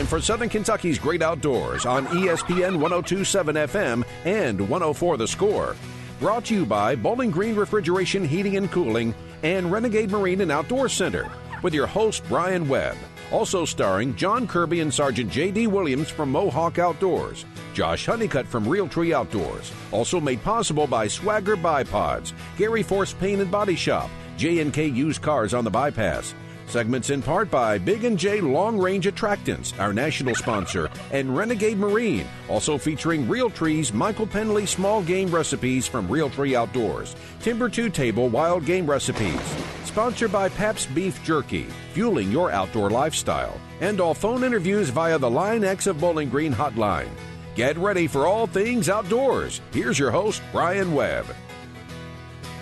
time for Southern Kentucky's Great Outdoors on ESPN 102.7 FM and 104 The Score. Brought to you by Bowling Green Refrigeration, Heating and Cooling and Renegade Marine and Outdoor Center with your host, Brian Webb. Also starring John Kirby and Sergeant J.D. Williams from Mohawk Outdoors, Josh Honeycutt from Realtree Outdoors. Also made possible by Swagger Bipods, Gary Force Paint and Body Shop, J&K Used Cars on the Bypass. Segments in part by Big & J Long Range Attractants, our national sponsor, and Renegade Marine, also featuring Realtree's Michael Penley Small Game Recipes from Realtree Outdoors, Timber 2 Table Wild Game Recipes, sponsored by Pabst Beef Jerky, fueling your outdoor lifestyle, and all phone interviews via the Line X of Bowling Green hotline. Get ready for all things outdoors. Here's your host, Brian Webb.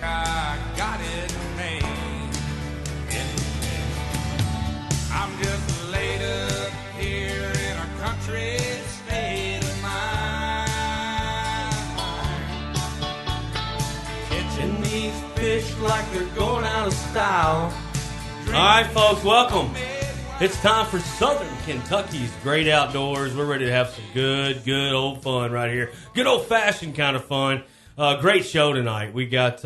I got it made. I'm just laid up here in a country state of mind, catching these fish like they're going out of style. All right, folks, welcome. It's time for Southern Kentucky's Great Outdoors. We're ready to have some good old fun right here. Good old-fashioned kind of fun. Great show tonight. We got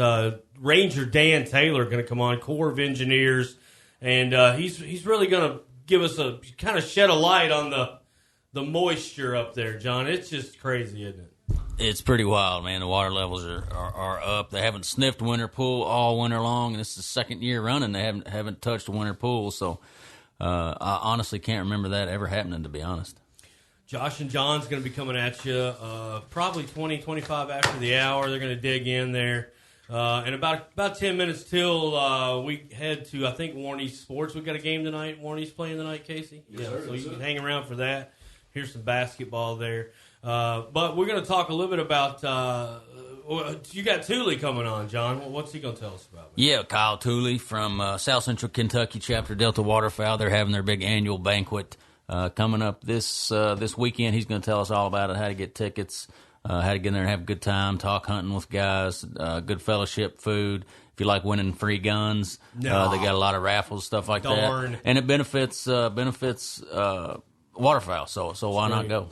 Ranger Dan Taylor going to come on, Corps of Engineers. And he's really going to give us a kind of shed a light on the moisture up there, John. It's just crazy, isn't it? It's pretty wild, man. The water levels are up. They haven't sniffed winter pool all winter long, and this is the second year running they haven't touched a winter pool. So I honestly can't remember that ever happening, to be honest. Josh and John's going to be coming at you probably 20, 25 after the hour. They're going to dig in there. And about 10 minutes till we head to, I think, Warney Sports. We've got a game tonight. Warney's playing tonight, Casey? Yes, sir. So you can hang around for that. Here's some basketball there. But we're going to talk a little bit about you got Thule coming on, John. What's he going to tell us about? Yeah, Kyle Thule from South Central Kentucky chapter Delta Waterfowl. They're having their big annual banquet coming up this weekend. He's going to tell us all about it, how to get tickets, how to get in there and have a good time, talk hunting with guys, good fellowship, food. If you like winning free guns, they got a lot of raffles, stuff like that. And it benefits waterfowl, so why not go?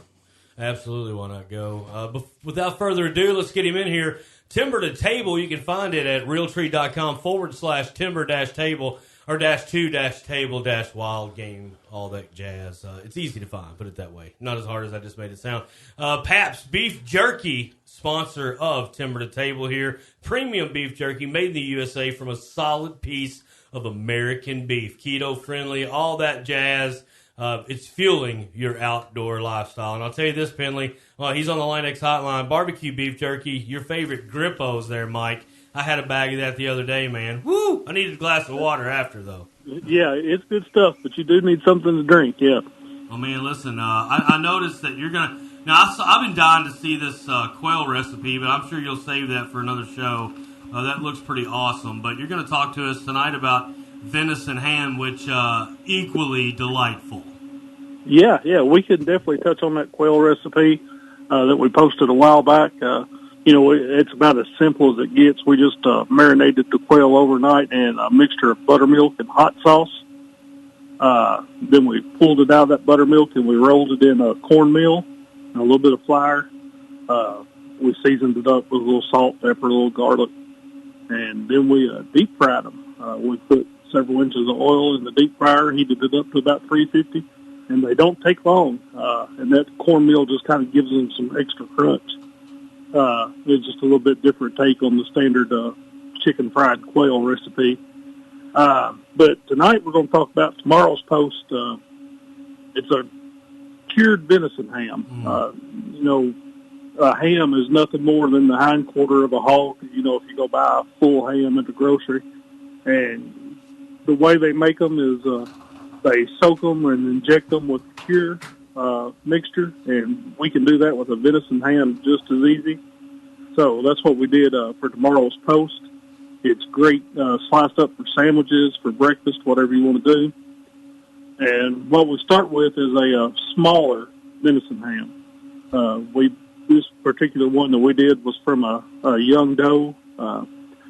Absolutely, why not go? Without further ado, let's get him in here. Timber to Table, you can find it at realtree.com/timber-table or -2-table-wild game, all that jazz. It's easy to find, put it that way. Not as hard as I just made it sound. Pabst Beef Jerky, sponsor of Timber to Table here. Premium beef jerky made in the USA from a solid piece of American beef. Keto friendly, all that jazz. It's fueling your outdoor lifestyle. And I'll tell you this, Penley, he's on the Line X hotline. Barbecue beef jerky, your favorite Grippos there, Mike. I had a bag of that the other day, man. Woo! I needed a glass of water after, though. Yeah, it's good stuff, but you do need something to drink, yeah. Oh, man, listen, I noticed that you're going to... Now, I've been dying to see this quail recipe, but I'm sure you'll save that for another show. That looks pretty awesome. But you're going to talk to us tonight about venison ham, which equally delightful. Yeah, we can definitely touch on that quail recipe that we posted a while back. It's about as simple as it gets. We just marinated the quail overnight in a mixture of buttermilk and hot sauce. Then we pulled it out of that buttermilk and we rolled it in a cornmeal and a little bit of flour. We seasoned it up with a little salt, pepper, a little garlic, and then we deep fried them. We put several inches of oil in the deep fryer, heated it up to about 350. And they don't take long, and that cornmeal just kind of gives them some extra crunch. It's just a little bit different take on the standard chicken fried quail recipe. But tonight we're going to talk about tomorrow's post. It's a cured venison ham. A ham is nothing more than the hindquarter of a hog. If you go buy a full ham at the grocery, and the way they make them is they soak them and inject them with cure mixture, and we can do that with a venison ham just as easy. So that's what we did for tomorrow's post. It's great sliced up for sandwiches, for breakfast, whatever you want to do. And what we start with is a smaller venison ham. This particular one that we did was from a young doe.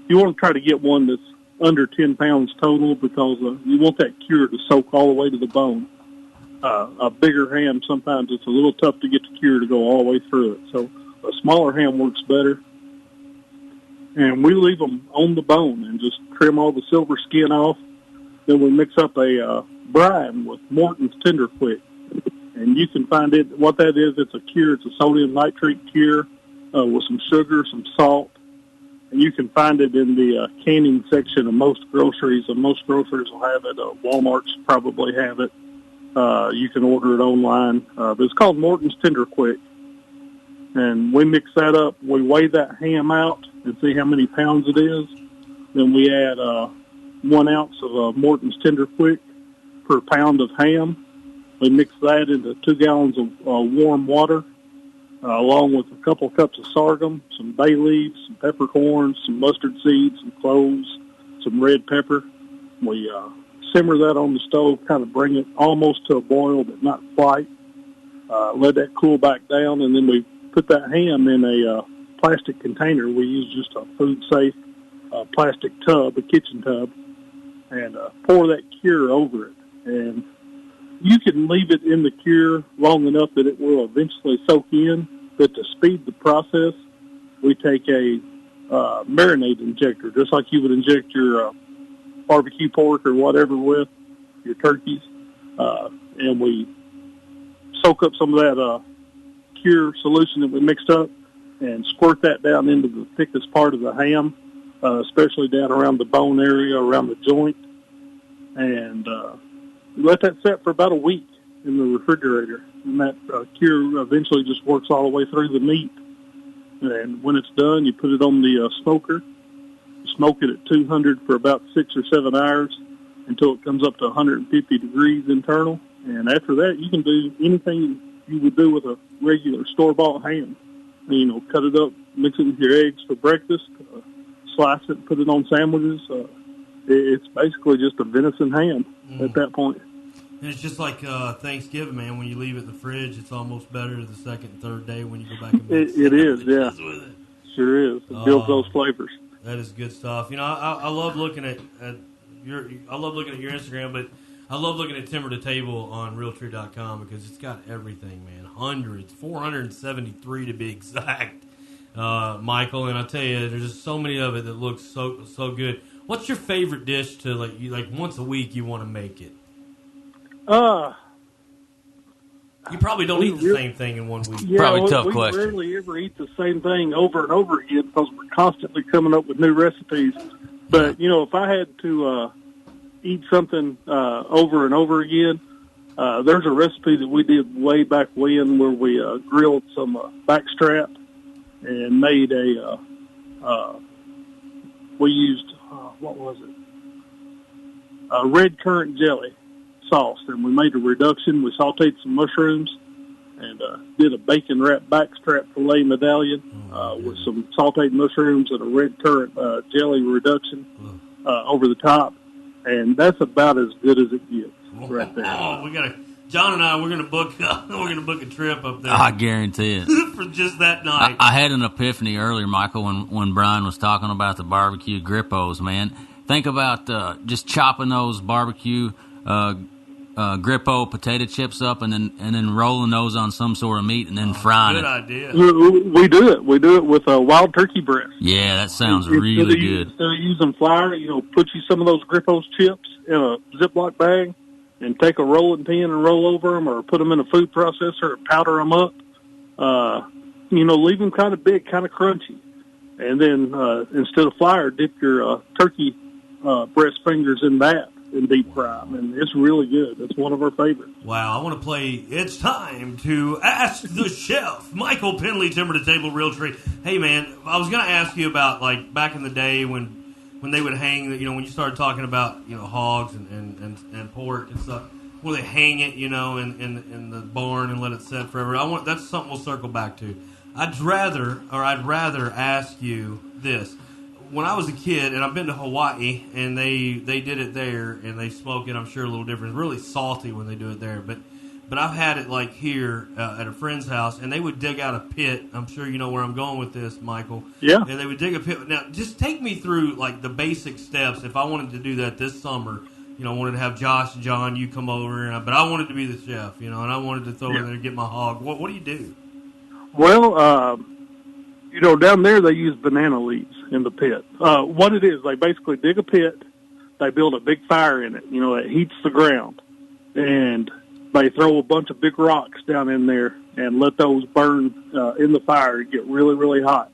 You want to try to get one that's under 10 pounds total because you want that cure to soak all the way to the bone. a bigger ham, sometimes it's a little tough to get the cure to go all the way through it. So a smaller ham works better. And we leave them on the bone and just trim all the silver skin off. Then we mix up a brine with Morton's Tender Quick. And you can find it, what that is, it's a cure. It's a sodium nitrate cure with some sugar, some salt. And you can find it in the canning section of most groceries. And most groceries will have it. Walmart's probably have it. You can order it online. But it's called Morton's Tender Quick. And we mix that up. We weigh that ham out and see how many pounds it is. Then we add 1 ounce of Morton's Tender Quick per pound of ham. We mix that into 2 gallons of warm water, along with a couple cups of sorghum, some bay leaves, some peppercorns, some mustard seeds, some cloves, some red pepper. We simmer that on the stove, kind of bring it almost to a boil, but not quite. Let that cool back down, and then we put that ham in a plastic container. We use just a food-safe plastic tub, a kitchen tub, and pour that cure over it. And you can leave it in the cure long enough that it will eventually soak in, but to speed the process, we take a marinade injector, just like you would inject your barbecue pork or whatever with, your turkeys, and we soak up some of that cure solution that we mixed up and squirt that down into the thickest part of the ham, especially down around the bone area, around the joint, and let that set for about a week in the refrigerator. And that cure eventually just works all the way through the meat. And when it's done, you put it on the smoker. You smoke it at 200 for about 6 or 7 hours until it comes up to 150 degrees internal. And after that, you can do anything you would do with a regular store-bought ham. You know, cut it up, mix it with your eggs for breakfast, slice it, put it on sandwiches. It's basically just a venison ham at that point. And it's just like Thanksgiving, man. When you leave it in the fridge, it's almost better the second and third day when you go back and make it is, yeah. with it. Sure is. It builds those flavors. That is good stuff. You know, I love looking at your Instagram, but I love looking at Timber to Table on Realtree.com because it's got everything, man. Hundreds, 473 to be exact, Michael. And I tell you, there's just so many of it that looks so good. What's your favorite dish to like once a week you want to make it? You probably don't eat the same thing in 1 week. Yeah, probably tough we question. We rarely ever eat the same thing over and over again because we're constantly coming up with new recipes. But, you know, if I had to eat something over and over again, there's a recipe that we did way back when where we grilled some backstrap and made we used, what was it? Red currant jelly sauce. And we made a reduction. We sauteed some mushrooms and did a bacon-wrapped backstrap filet medallion with some sauteed mushrooms and a red currant jelly reduction over the top. And that's about as good as it gets right there. John and I, we're gonna book a trip up there. I guarantee it. For just that night. I had an epiphany earlier, Michael, when Brian was talking about the barbecue grippos, man. Think about just chopping those barbecue grippo potato chips up and then rolling those on some sort of meat and then frying good it. Idea. We do it. We do it with a wild turkey breast. Yeah, that sounds really good. Instead of using flour, put you some of those grippos chips in a Ziploc bag and take a rolling pin and roll over them or put them in a food processor and powder them up. Leave them kind of big, kind of crunchy. And then instead of flour, dip your turkey breast fingers in that and deep fry them. And it's really good. It's one of our favorites. Wow, I want to play It's Time to Ask the Chef. Michael Penley, Timber to Table Realtree. Hey, man, I was going to ask you about, like, back in the day when they would hang, when you started talking about, hogs and pork and stuff, where they hang it, in the barn and let it set forever. That's something we'll circle back to. I'd rather ask you this. When I was a kid, and I've been to Hawaii, and they did it there, and they smoke it, I'm sure, a little different. It's really salty when they do it there. But I've had it, like, here at a friend's house, and they would dig out a pit. I'm sure you know where I'm going with this, Michael. Yeah. And they would dig a pit. Now, just take me through, like, the basic steps if I wanted to do that this summer I wanted to have Josh and John, you come over, but I wanted to be the chef, and I wanted to throw in there and get my hog. What do you do? Well, down there they use banana leaves in the pit. What it is, they basically dig a pit, they build a big fire in it, that heats the ground, and they throw a bunch of big rocks down in there and let those burn in the fire and get really, really hot.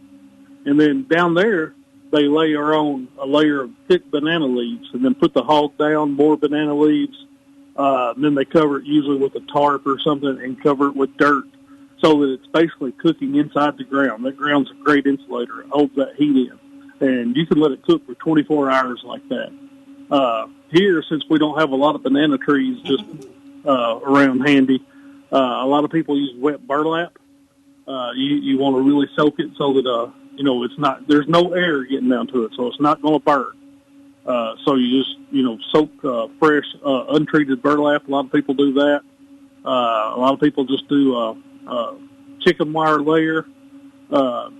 And then down there, they layer on a layer of thick banana leaves and then put the hog down, more banana leaves. Then they cover it usually with a tarp or something and cover it with dirt so that it's basically cooking inside the ground. That ground's a great insulator. It holds that heat in. And you can let it cook for 24 hours like that. Here, since we don't have a lot of banana trees just around handy, a lot of people use wet burlap. You want to really soak it so that it's not, there's no air getting down to it, so it's not going to burn. So you just, soak fresh, untreated burlap. A lot of people do that. A lot of people just do chicken wire layer to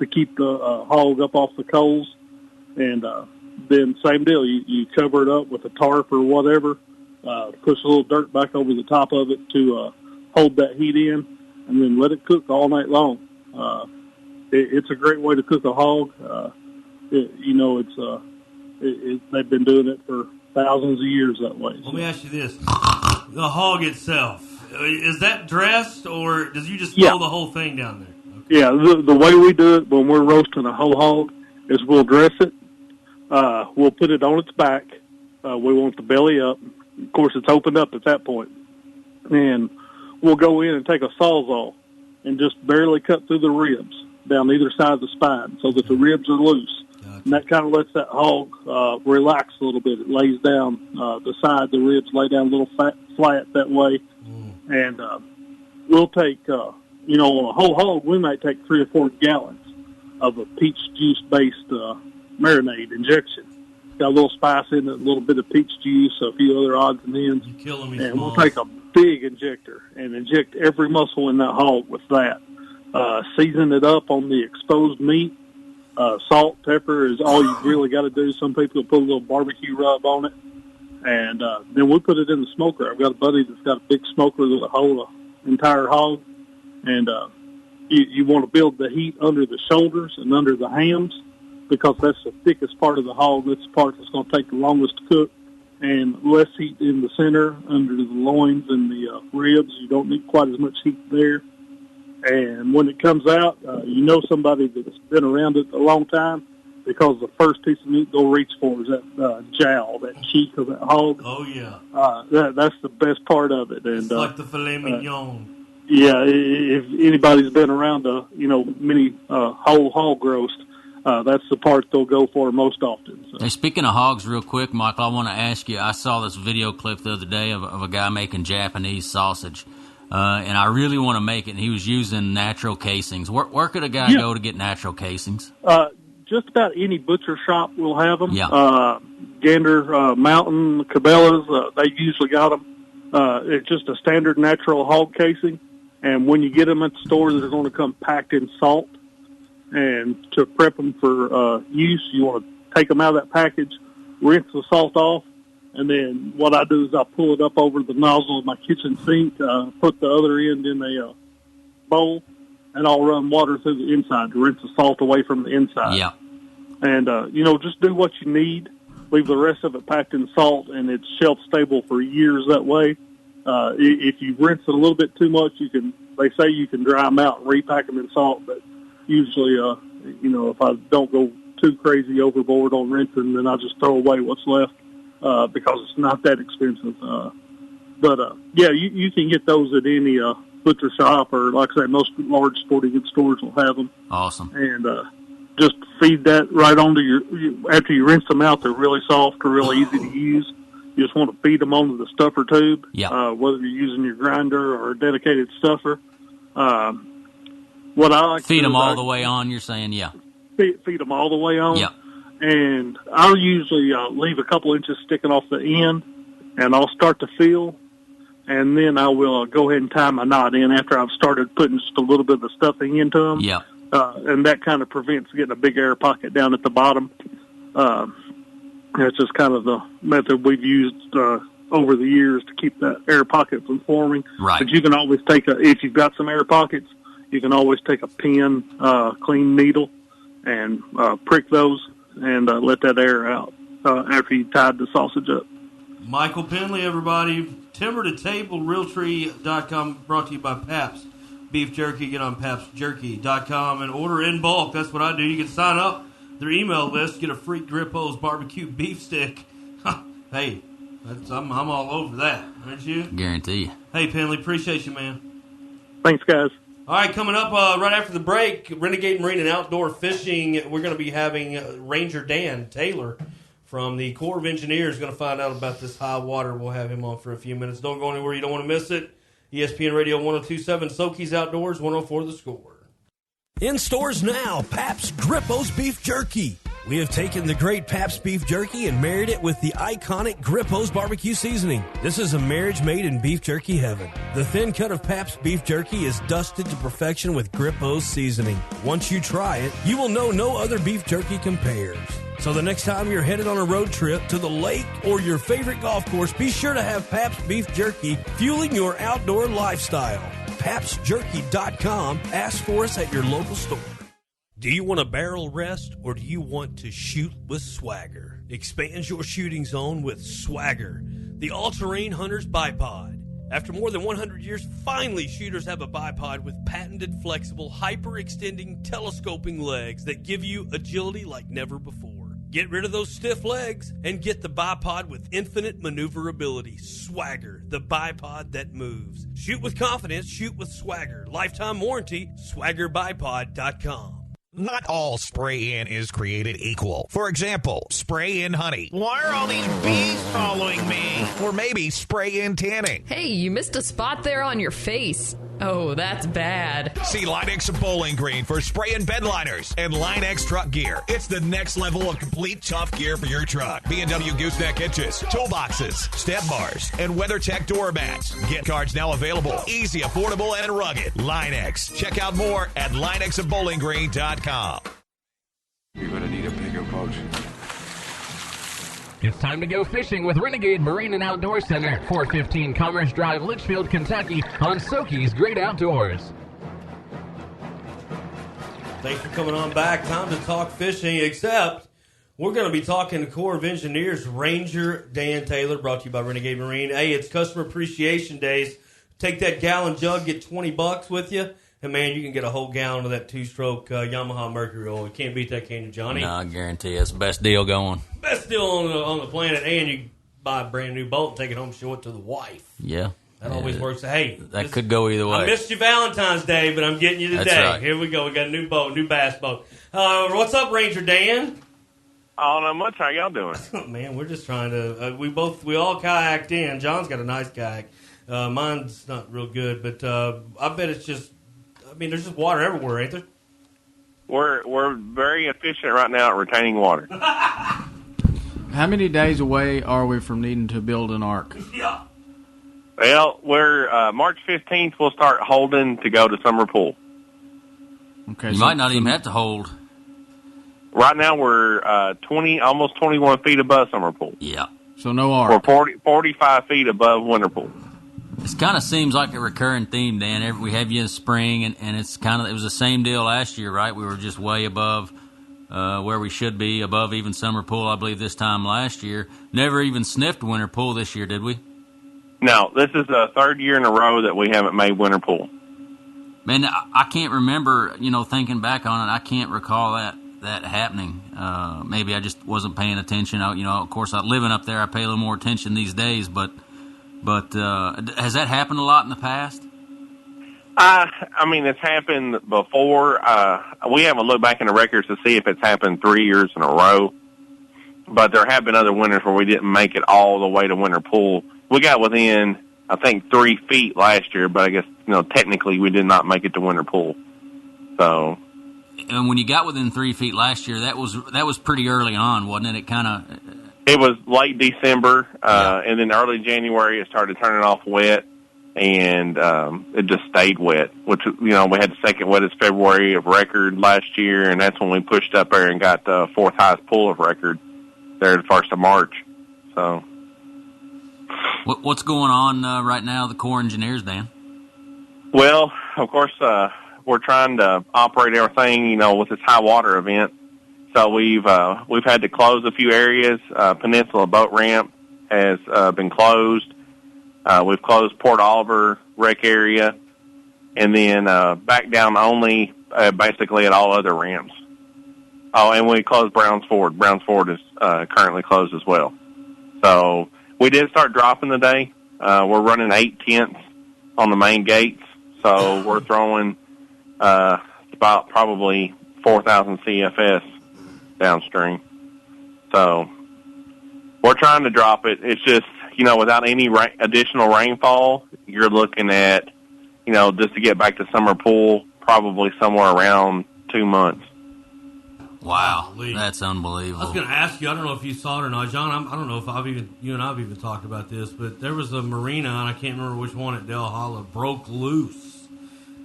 keep the hog up off the coals. And then same deal, you cover it up with a tarp or whatever, push a little dirt back over the top of it to hold that heat in, and then let it cook all night long. It's a great way to cook a hog. They've been doing it for thousands of years that way. Let me ask you this. The hog itself, is that dressed, or does you just throw the whole thing down there? Okay. Yeah, the way we do it when we're roasting a whole hog is we'll dress it. We'll put it on its back. We want the belly up. Of course, it's opened up at that point. And we'll go in and take a Sawzall and just barely cut through the ribs down either side of the spine so that the ribs are loose. Gotcha. And that kind of lets that hog relax a little bit. It lays down the side, the ribs lay down a little flat that way. And we'll take, on a whole hog, we might take 3 or 4 gallons of a peach juice-based marinade injection. Got a little spice in it, a little bit of peach juice, a few other odds and ends. You're killing me, and Smalls. we'll take a big injector and inject every muscle in that hog with that. Season it up on the exposed meat. Salt, pepper is all you really got to do. Some people will put a little barbecue rub on it. And then we put it in the smoker. I've got a buddy that's got a big smoker that'll hold an entire hog. And you want to build the heat under the shoulders and under the hams because that's the thickest part of the hog. That's the part that's going to take the longest to cook. And less heat in the center, under the loins and the ribs. You don't need quite as much heat there. And when it comes out, somebody that's been around it a long time because the first piece of meat they'll reach for is that jowl, that cheek of that hog. Oh, yeah. That's the best part of it. And it's like the filet mignon. Yeah, if anybody's been around many whole hog roast, that's the part they'll go for most often. So. Hey, speaking of hogs real quick, Michael, I want to ask you, I saw this video clip the other day of a guy making Japanese sausage. And I really want to make it, and he was using natural casings. Where could a guy go to get natural casings? Just about any butcher shop will have them. Yeah. Gander Mountain, Cabela's, they usually got them. It's just a standard natural hog casing. And when you get them at the store, they're going to come packed in salt. And to prep them for use, you want to take them out of that package, rinse the salt off, and then what I do is I pull it up over the nozzle of my kitchen sink, put the other end in a bowl, and I'll run water through the inside to rinse the salt away from the inside. Yeah. And, just do what you need. Leave the rest of it packed in salt, and it's shelf-stable for years that way. If you rinse it a little bit too much, they say you can dry them out and repack them in salt, but usually, if I don't go too crazy overboard on rinsing, then I just throw away what's left. Because it's not that expensive. You can get those at any butcher shop or, like I say, most large sporting goods stores will have them. Awesome. And just feed that right onto after you rinse them out, they're really soft or really easy to use. You just want to feed them onto the stuffer tube, whether you're using your grinder or a dedicated stuffer. What I like feed them all the way on, you're saying, feed them all the way on. Yeah. And I'll usually leave a couple inches sticking off the end, and I'll start to feel, and then I will go ahead and tie my knot in after I've started putting just a little bit of the stuffing into them. And that kind of prevents getting a big air pocket down at the bottom. That's just kind of the method we've used over the years to keep that air pocket from forming. Right. But you can always if you've got some air pockets, you can always take a pin, clean needle, and prick those and let that air out after you tied the sausage up. Michael Penley, everybody. Timber to Table, Realtree.com, brought to you by Pabst Beef Jerky. Get on PabstJerky.com and order in bulk. That's what I do. You can sign up their email list, get a free Grippo's barbecue beef stick. Hey, I'm all over that, aren't you? Guarantee. Hey, Penley, appreciate you, man. Thanks, guys. All right, coming up right after the break, Renegade Marine and Outdoor Fishing. We're going to be having Ranger Dan Taylor from the Corps of Engineers going to find out about this high water. We'll have him on for a few minutes. Don't go anywhere. You don't want to miss it. ESPN Radio 102.7, SOKY's Outdoors, 104 The Score. In stores now, Pabst Grippo's Beef Jerky. We have taken the great Pabst Beef Jerky and married it with the iconic Grippo's barbecue seasoning. This is a marriage made in beef jerky heaven. The thin cut of Pabst Beef Jerky is dusted to perfection with Grippo's seasoning. Once you try it, you will know no other beef jerky compares. So the next time you're headed on a road trip to the lake or your favorite golf course, be sure to have Pabst Beef Jerky fueling your outdoor lifestyle. PabstJerky.com. Ask for us at your local store. Do you want a barrel rest or do you want to shoot with swagger? Expand your shooting zone with Swagger, the all-terrain hunter's bipod. After more than 100 years, finally shooters have a bipod with patented, flexible, hyper-extending, telescoping legs that give you agility like never before. Get rid of those stiff legs and get the bipod with infinite maneuverability. Swagger, the bipod that moves. Shoot with confidence, shoot with Swagger. Lifetime warranty, swaggerbipod.com. Not all spray-in is created equal. For example, spray-in honey. Why are all these bees following me? Or maybe spray-in tanning. Hey, you missed a spot there on your face. Oh, that's bad. See Linex Bowling Green for spray-in bed liners and Linex truck gear. It's the next level of complete tough gear for your truck. B&W Gooseneck hitches, toolboxes, step bars, and WeatherTech doormats. Gift cards now available. Easy, affordable, and rugged. Linex. Check out more at LinexandBowlingGreen.com. You're going to need a bigger boat. It's time to go fishing with Renegade Marine and Outdoor Center, 415 Commerce Drive, Litchfield, Kentucky, on SOKY's Great Outdoors. Thanks for coming on back. Time to talk fishing, except we're going to be talking to Corps of Engineers Ranger Dan Taylor, brought to you by Renegade Marine. Hey, it's Customer Appreciation Days. Take that gallon jug, get $20 with you. And, man, you can get a whole gallon of that two-stroke Yamaha Mercury oil. You can't beat that, can you, Johnny? No, I guarantee it's the best deal going. Best deal on the planet. And you buy a brand-new boat and take it home and show it to the wife. Yeah. That always works. Hey. That could go either way. I missed you Valentine's Day, but I'm getting you today. That's right. Here we go. We got a new boat, new bass boat. What's up, Ranger Dan? Oh, not much. How y'all doing? Man, we're just trying to. We all kayaked in. John's got a nice kayak. Mine's not real good, but I bet it's just. I mean, there's just water everywhere, ain't there? We're very efficient right now at retaining water. How many days away are we from needing to build an ark? Yeah. Well, we're March 15th. We'll start holding to go to summer pool. Okay, you might not even have to hold. Right now, we're almost 21 feet above summer pool. Yeah. So no ark. We're 45 feet above winter pool. It kind of seems like a recurring theme, Dan. We have you in spring, and it was the same deal last year, right? We were just way above where we should be, above even summer pool, I believe, this time last year. Never even sniffed winter pool this year, did we? No, this is the third year in a row that we haven't made winter pool. Man, I can't remember, thinking back on it, I can't recall that happening. Maybe I just wasn't paying attention. Of course, living up there, I pay a little more attention these days, but has that happened a lot in the past? I mean, it's happened before. We haven't looked back in the records to see if it's happened 3 years in a row. But there have been other winters where we didn't make it all the way to winter pool. We got within, I think, 3 feet last year, but I guess, technically we did not make it to winter pool. So. And when you got within 3 feet last year, that was pretty early on, wasn't it? It was late December, and then early January it started turning off wet, and it just stayed wet, which, we had the second wettest February of record last year, and that's when we pushed up there and got the fourth highest pool of record there the 1st of March. So, what's going on right now, the Corps Engineers, Dan? well, of course, we're trying to operate everything, you know, with this high water event. So we've had to close a few areas. Peninsula Boat Ramp has been closed. We've closed Port Oliver Wreck Area, and then back down only basically at all other ramps. Oh, and we closed Browns Ford. Browns Ford is currently closed as well. So we did start dropping today. We're running 8 tenths on the main gates, so we're throwing about probably 4,000 CFS downstream. So we're trying to drop it. It's just, you know, without any additional rainfall, you're looking at, you know, just to get back to summer pool, probably somewhere around 2 months. Wow, that's unbelievable. I was going to ask you, I don't know if you saw it or not, John. I don't know if you and I've even talked about this, but there was a marina, and I can't remember which one at Del Holla, broke loose.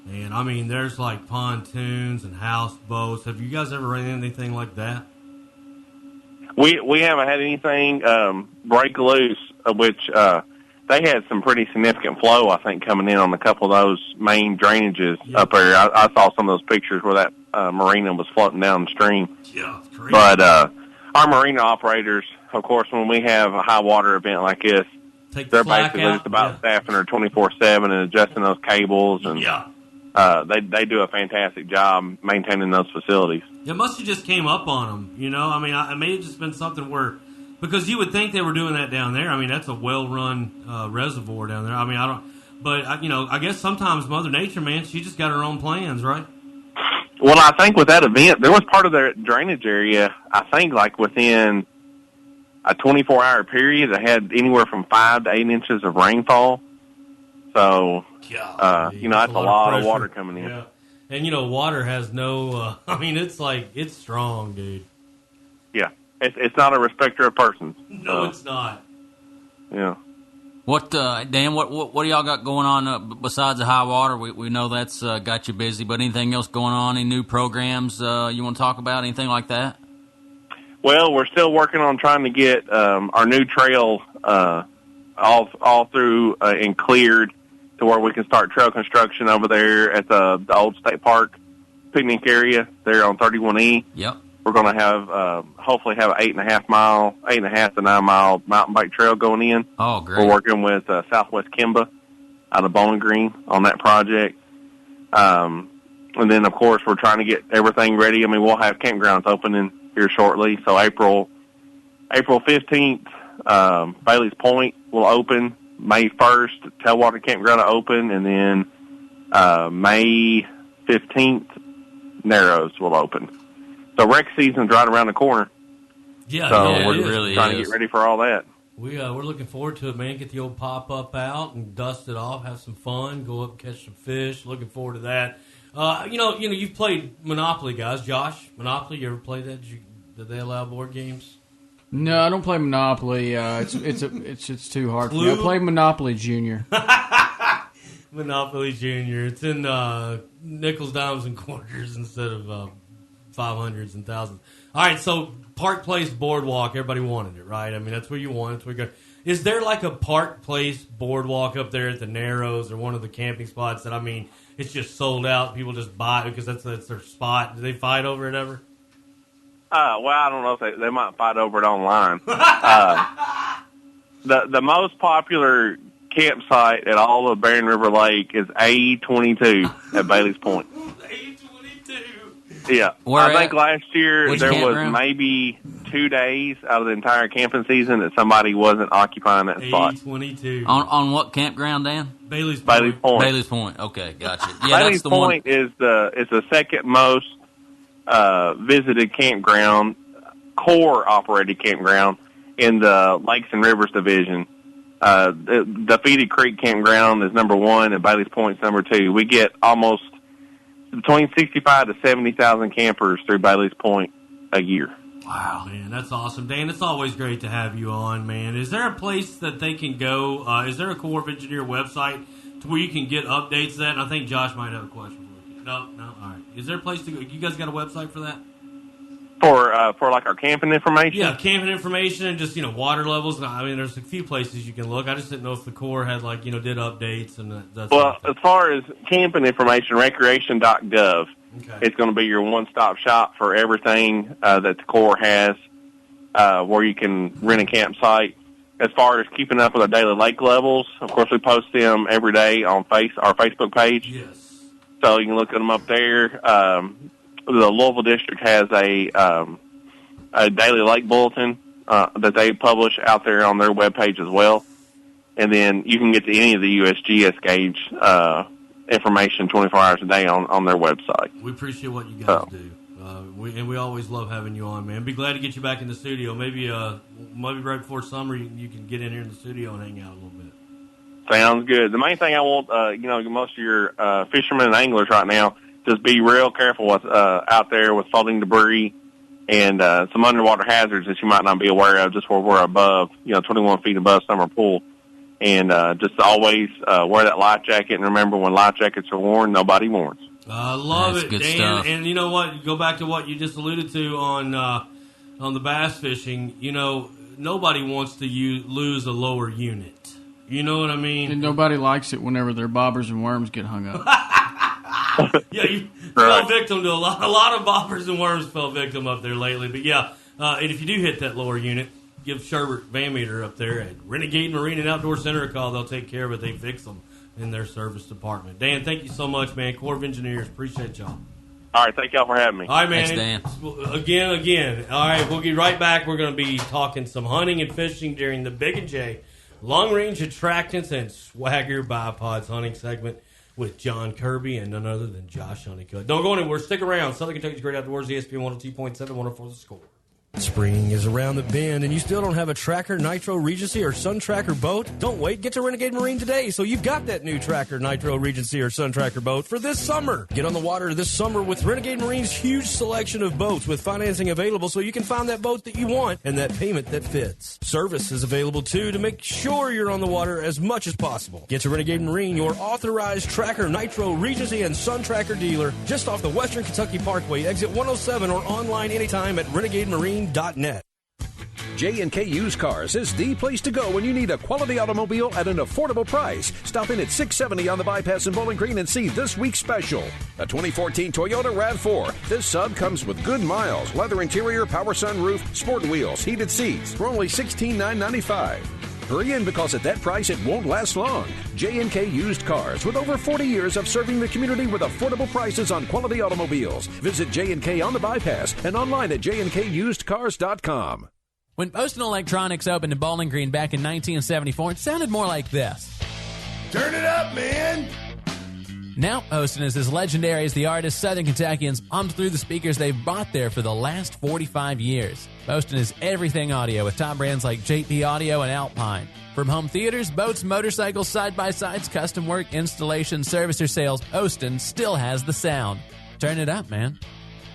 And, I mean, there's, like, pontoons and houseboats. Have you guys ever ran anything like that? We haven't had anything break loose, which they had some pretty significant flow, I think, coming in on a couple of those main drainages up there. I saw some of those pictures where that marina was floating downstream. Yeah, it's crazy. But our marina operators, of course, when we have a high water event like this, they're basically just about staffing her 24/7 and adjusting those cables, and they do a fantastic job maintaining those facilities. It must have just came up on them, you know. I mean, it may have just been something where, because you would think they were doing that down there. I mean, that's a well-run reservoir down there. I mean, I guess sometimes Mother Nature, man, she just got her own plans, right? Well, I think with that event, there was part of their drainage area, I think, like within a 24-hour period, that had anywhere from 5 to 8 inches of rainfall. So, you know, that's a lot of water coming in. Yeah. And, you know, water has no, it's strong, dude. Yeah. It's not a respecter of persons. No, it's not. Yeah. What, Dan, what do y'all got going on besides the high water? We know that's got you busy, but anything else going on? Any new programs you want to talk about? Anything like that? Well, we're still working on trying to get our new trail all through and cleared to where we can start trail construction over there at the old state park picnic area there on 31E. Yep. We're going to have hopefully have an 8.5 to 9 mile mountain bike trail going in. Oh, great. We're working with Southwest Kimba out of Bowling Green on that project. And then, of course, we're trying to get everything ready. I mean, we'll have campgrounds opening here shortly. So April 15th, Bailey's Point will open. May 1st, Tailwater Campground will open. And then May 15th, Narrows will open. So rec season's right around the corner. Yeah, so yeah, we're really trying to get ready for all that. We're looking forward to it, man. Get the old pop-up out and dust it off, have some fun, go up and catch some fish. Looking forward to that. You've played Monopoly, guys. Josh, Monopoly, you ever played that? Did they allow board games? No, I don't play Monopoly. It's too hard for me. I play Monopoly Junior. Monopoly Junior. It's in nickels, dimes, and quarters instead of 500s and thousands. All right, so Park Place Boardwalk, everybody wanted it, right? I mean, that's where you want it. That's where you go. Is there like a Park Place Boardwalk up there at the Narrows or one of the camping spots that, I mean, it's just sold out, people just buy it because that's their spot? Do they fight over it ever? Well, I don't know if they might fight over it online. The most popular campsite at all of Barren River Lake is A22 at Bailey's Point. Yeah. I think last year there was maybe 2 days out of the entire camping season that somebody wasn't occupying that spot. A22. On what campground, Dan? Bailey's Point. Bailey's Point. Okay, gotcha. Yeah, Bailey's Point is the second most visited campground, core operated campground in the Lakes and Rivers Division. The Feedy Creek Campground is number 1 and Bailey's Point's number 2. We get almost between 65 to 70,000 campers through Bailey's Point a year. Wow, man, that's awesome. Dan, it's always great to have you on, man. Is there a place that they can go? Is there a Corps of Engineer website to where you can get updates of that? And I think Josh might have a question for you. No? All right. Is there a place to go? You guys got a website for that? For like our camping information. Yeah, camping information and just water levels. I mean, there's a few places you can look. I just didn't know if the Corps had did updates and that. Well, as far as camping information, recreation.gov. Okay. It's going to be your one-stop shop for everything that the Corps has, where you can rent a campsite. As far as keeping up with our daily lake levels, of course, we post them every day on our Facebook page. Yes. So you can look at them up there. The Louisville District has a daily lake bulletin that they publish out there on their webpage as well. And then you can get to any of the USGS gauge information 24 hours a day on their website. We appreciate what you guys do. We always love having you on, man. Be glad to get you back in the studio. Maybe right before summer you can get in here in the studio and hang out a little bit. Sounds good. The main thing I want, most of your fishermen and anglers right now, just be real careful with out there with floating debris and some underwater hazards that you might not be aware of just where we're above, 21 feet above summer pool. And just always wear that life jacket. And remember, when life jackets are worn, nobody warns. I love That's it, good Dan. stuff. And you know what? Go back to what you just alluded to on the bass fishing. Nobody wants to lose a lower unit. You know what I mean? And nobody likes it whenever their bobbers and worms get hung up. Yeah, you fell victim to a lot of bobbers and worms fell victim up there lately. But yeah, and if you do hit that lower unit, give Sherbert Van Meter up there at Renegade Marine and Outdoor Center a call. They'll take care of it. They fix them in their service department. Dan, thank you so much, man. Corps of Engineers, appreciate y'all. All right, thank y'all for having me. All right, man. Thanks, Dan. Again. All right, we'll get right back. We're going to be talking some hunting and fishing during the Big and J Long Range Attractants and Swagger Bipods hunting segment with John Kirby and none other than Josh Honeycutt. Don't go anywhere. Stick around. Southern Kentucky's Great Outdoors, ESPN 102.7, 104 The Score. Spring is around the bend and you still don't have a Tracker, Nitro, Regency, or Sun Tracker boat? Don't wait. Get to Renegade Marine today so you've got that new Tracker, Nitro, Regency, or Sun Tracker boat for this summer. Get on the water this summer with Renegade Marine's huge selection of boats with financing available so you can find that boat that you want and that payment that fits. Service is available too to make sure you're on the water as much as possible. Get to Renegade Marine, your authorized Tracker, Nitro, Regency, and Sun Tracker dealer just off the Western Kentucky Parkway, exit 107, or online anytime at renegademarine.net. J&K Used Cars is the place to go when you need a quality automobile at an affordable price. Stop in at 670 on the Bypass in Bowling Green and see this week's special. A 2014 Toyota RAV4. This sub comes with good miles, leather interior, power sunroof, sport wheels, heated seats for only $16,995. Hurry in because at that price it won't last long. J&K Used Cars with over 40 years of serving the community with affordable prices on quality automobiles. Visit J&K on the Bypass and online at jnkusedcars.com. When Poston Electronics opened in Bowling Green back in 1974, it sounded more like this. Turn it up, man! Now Poston is as legendary as the artists Southern Kentuckians hummed through the speakers they've bought there for the last 45 years. Poston is everything audio with top brands like JP Audio and Alpine. From home theaters, boats, motorcycles, side-by-sides, custom work, installation, service, or sales, Poston still has the sound. Turn it up, man.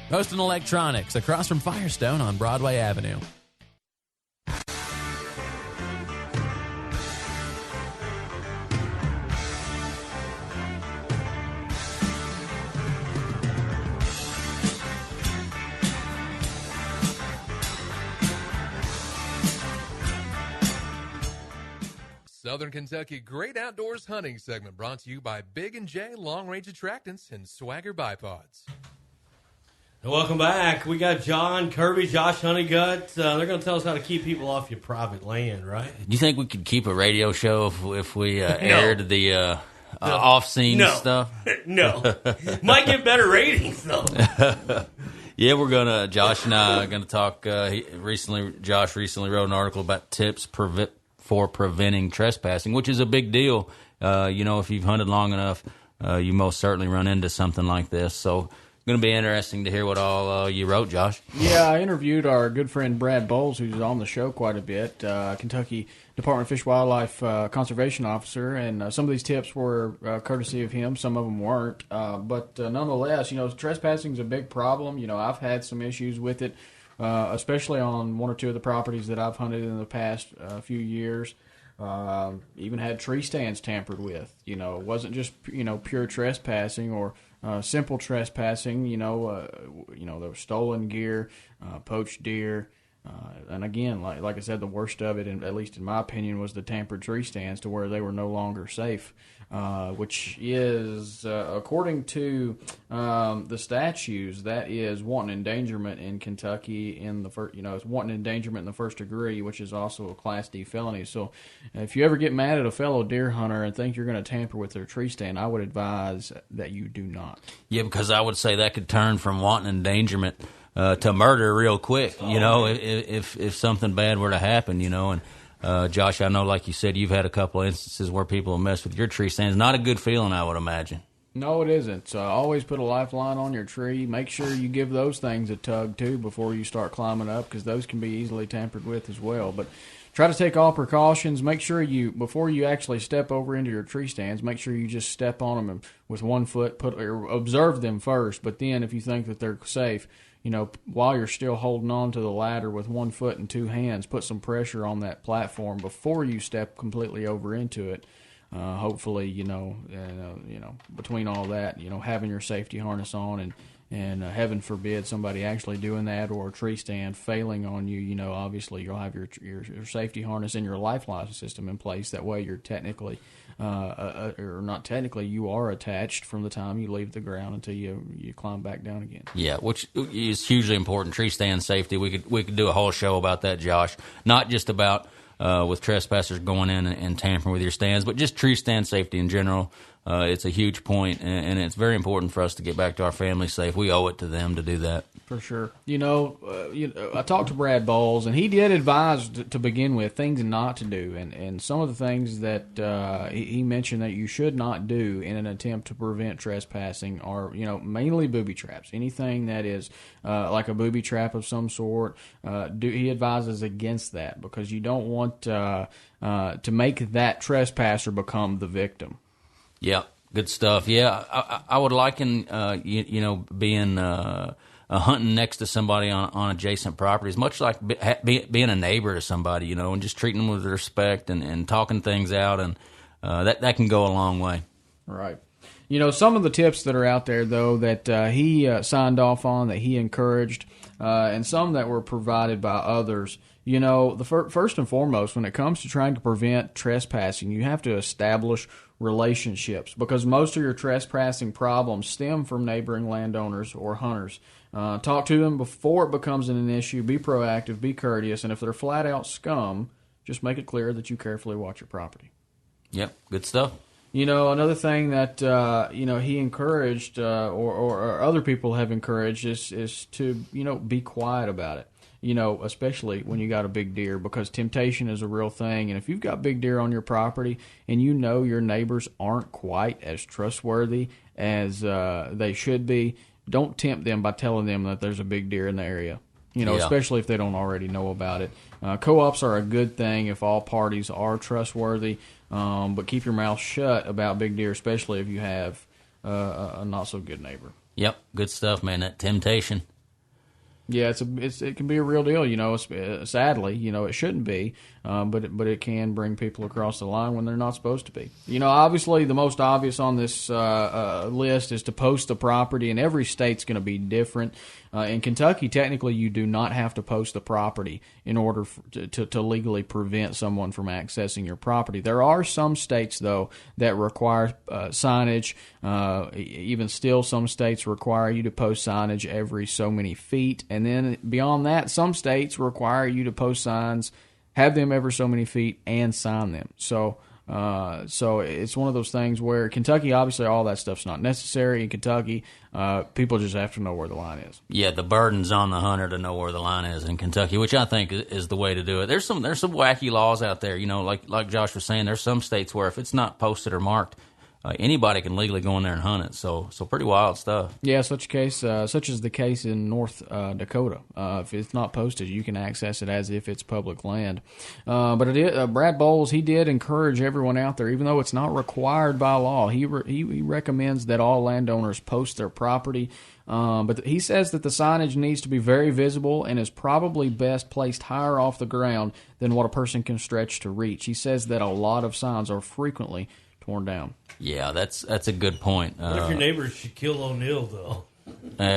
Poston Electronics, across from Firestone on Broadway Avenue. Southern Kentucky Great Outdoors Hunting segment brought to you by Big and J Long Range Attractants and Swagger Bipods. Welcome back. We got John Kirby, Josh Honeycutt. They're going to tell us how to keep people off your private land, right? Do you think we could keep a radio show if we aired the off-scene stuff? No. Might get better ratings, though. Yeah, we're going to, Josh and I are going to talk. Josh recently wrote an article about tips for preventing trespassing, which is a big deal. If you've hunted long enough, you most certainly run into something like this. So it's going to be interesting to hear what all you wrote, Josh. Yeah, I interviewed our good friend Brad Bowles, who's on the show quite a bit, Kentucky Department of Fish and Wildlife Conservation Officer, and some of these tips were courtesy of him. Some of them weren't. But nonetheless, trespassing is a big problem. I've had some issues with it. Especially on one or two of the properties that I've hunted in the past few years. Even had tree stands tampered with. It wasn't just pure trespassing or simple trespassing. There was stolen gear, poached deer. And again, like I said, the worst of it, at least in my opinion, was the tampered tree stands to where they were no longer safe, which is, according to the statutes, that is wanton endangerment in Kentucky in the first, it's wanton endangerment in the first degree, which is also a Class D felony. So if you ever get mad at a fellow deer hunter and think you're going to tamper with their tree stand, I would advise that you do not. Yeah, because I would say that could turn from wanton endangerment to murder real quick, if something bad were to happen, and Josh, I know, like you said, you've had a couple of instances where people have messed with your tree stands. Not a good feeling, I would imagine. No, it isn't. So always put a lifeline on your tree. Make sure you give those things a tug, too, before you start climbing up, because those can be easily tampered with as well. But try to take all precautions. Make sure before you actually step over into your tree stands, make sure you just step on them with 1 foot, observe them first. But then if you think that they're safe, while you're still holding on to the ladder with 1 foot and 2 hands, put some pressure on that platform before you step completely over into it. Hopefully, between all that, having your safety harness on and heaven forbid somebody actually doing that or a tree stand failing on you, obviously you'll have your safety harness and your lifeline system in place. That way you're technically, or not technically, you are attached from the time you leave the ground until you climb back down again. Yeah, which is hugely important. Tree stand safety. We could do a whole show about that, Josh. Not just about with trespassers going in and tampering with your stands, but just tree stand safety in general. It's a huge point, and it's very important for us to get back to our family safe. We owe it to them to do that. For sure. I talked to Brad Bowles, and he did advise to begin with things not to do, and some of the things that he mentioned that you should not do in an attempt to prevent trespassing are, mainly booby traps. Anything that is like a booby trap of some sort, he advises against that because you don't want to make that trespasser become the victim. Yeah, good stuff. Yeah, I would liken, being hunting next to somebody on adjacent properties, much like being a neighbor to somebody, and just treating them with respect and talking things out, and that can go a long way. Right. Some of the tips that are out there, though, that he signed off on, that he encouraged, and some that were provided by others. First and foremost, when it comes to trying to prevent trespassing, you have to establish relationships because most of your trespassing problems stem from neighboring landowners or hunters. Talk to them before it becomes an issue. Be proactive, be courteous, and if they're flat out scum, just make it clear that you carefully watch your property. Yep, good stuff. Another thing that he encouraged or other people have encouraged is to be quiet about it. Especially when you got a big deer, because temptation is a real thing. And if you've got big deer on your property and your neighbors aren't quite as trustworthy as they should be, don't tempt them by telling them that there's a big deer in the area. Especially if they don't already know about it. Co-ops are a good thing if all parties are trustworthy, but keep your mouth shut about big deer, especially if you have a not so good neighbor. Yep, good stuff, man. That temptation. Yeah, it can be a real deal. Sadly, it shouldn't be, but it can bring people across the line when they're not supposed to be. Obviously, the most obvious on this list is to post the property, and every state's going to be different. In Kentucky, technically, you do not have to post the property in order to legally prevent someone from accessing your property. There are some states, though, that require signage. Even still, some states require you to post signage every so many feet. And then beyond that, some states require you to post signs, have them every so many feet, and sign them. So it's one of those things where Kentucky, obviously, all that stuff's not necessary. In Kentucky, people just have to know where the line is. Yeah, the burden's on the hunter to know where the line is in Kentucky, which I think is the way to do it. There's some wacky laws out there. Like Josh was saying, there's some states where if it's not posted or marked, anybody can legally go in there and hunt it. So pretty wild stuff. Yeah, such is the case in North Dakota. If it's not posted, you can access it as if it's public land. But Brad Bowles, he did encourage everyone out there, even though it's not required by law. He recommends that all landowners post their property. But he says that the signage needs to be very visible and is probably best placed higher off the ground than what a person can stretch to reach. He says that a lot of signs are frequently torn down. Yeah, that's a good point. What if your neighbor's Shaquille O'Neal, though?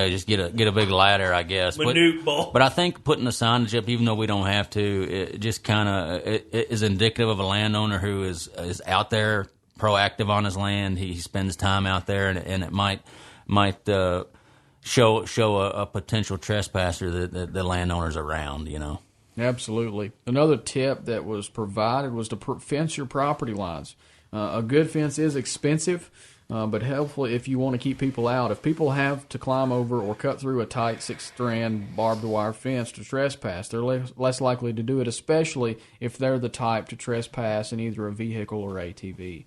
Just get a big ladder, I guess. But I think putting the signage up, even though we don't have to, it just kind of is indicative of a landowner who is out there proactive on his land. He spends time out there, and it might show a potential trespasser that the landowner's around, you know. Absolutely. Another tip that was provided was to fence your property lines. A good fence is expensive, but helpful if you want to keep people out. If people have to climb over or cut through a tight 6-strand barbed wire fence to trespass, they're less likely to do it, especially if they're the type to trespass in either a vehicle or ATV.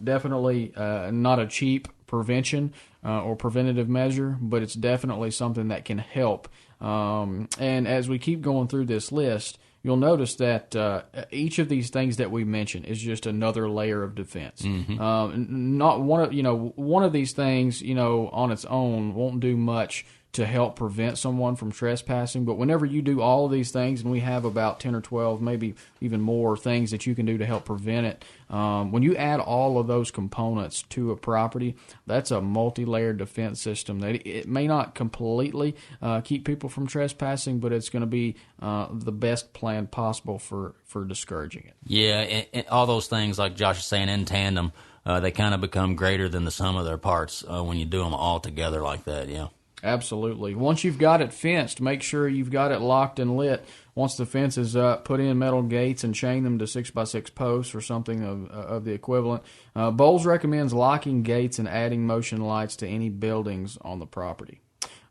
Definitely not a cheap prevention or preventative measure, but it's definitely something that can help. And as we keep going through this list, you'll notice that each of these things that we mentioned is just another layer of defense. Mm-hmm. Not one of these things, on its own won't do much to help prevent someone from trespassing. But whenever you do all of these things, and we have about 10 or 12, maybe even more things that you can do to help prevent it, when you add all of those components to a property, that's a multi-layered defense system. That it may not completely keep people from trespassing, but it's going to be the best plan possible for discouraging it. Yeah, and all those things, like Josh is saying, in tandem, they kind of become greater than the sum of their parts when you do them all together like that, yeah. Absolutely. Once you've got it fenced, make sure you've got it locked and lit. Once the fence is up, put in metal gates and chain them to 6x6 posts or something of the equivalent. Bowles recommends locking gates and adding motion lights to any buildings on the property.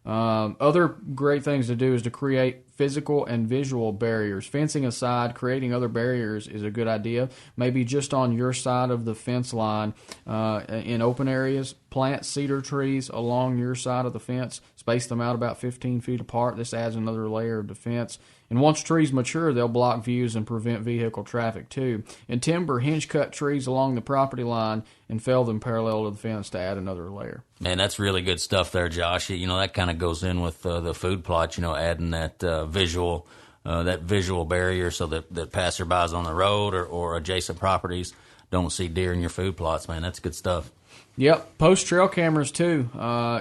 Other great things to do is to create physical and visual barriers. Fencing aside, creating other barriers is a good idea. Maybe just on your side of the fence line in open areas. Plant cedar trees along your side of the fence. Space them out about 15 feet apart. This adds another layer of defense. And once trees mature, they'll block views and prevent vehicle traffic too. And timber, hinge-cut trees along the property line and fell them parallel to the fence to add another layer. Man, that's really good stuff there, Josh. That kind of goes in with the food plot, adding that visual barrier so that passerbys on the road or adjacent properties don't see deer in your food plots. Man, that's good stuff. Yep, post trail cameras too.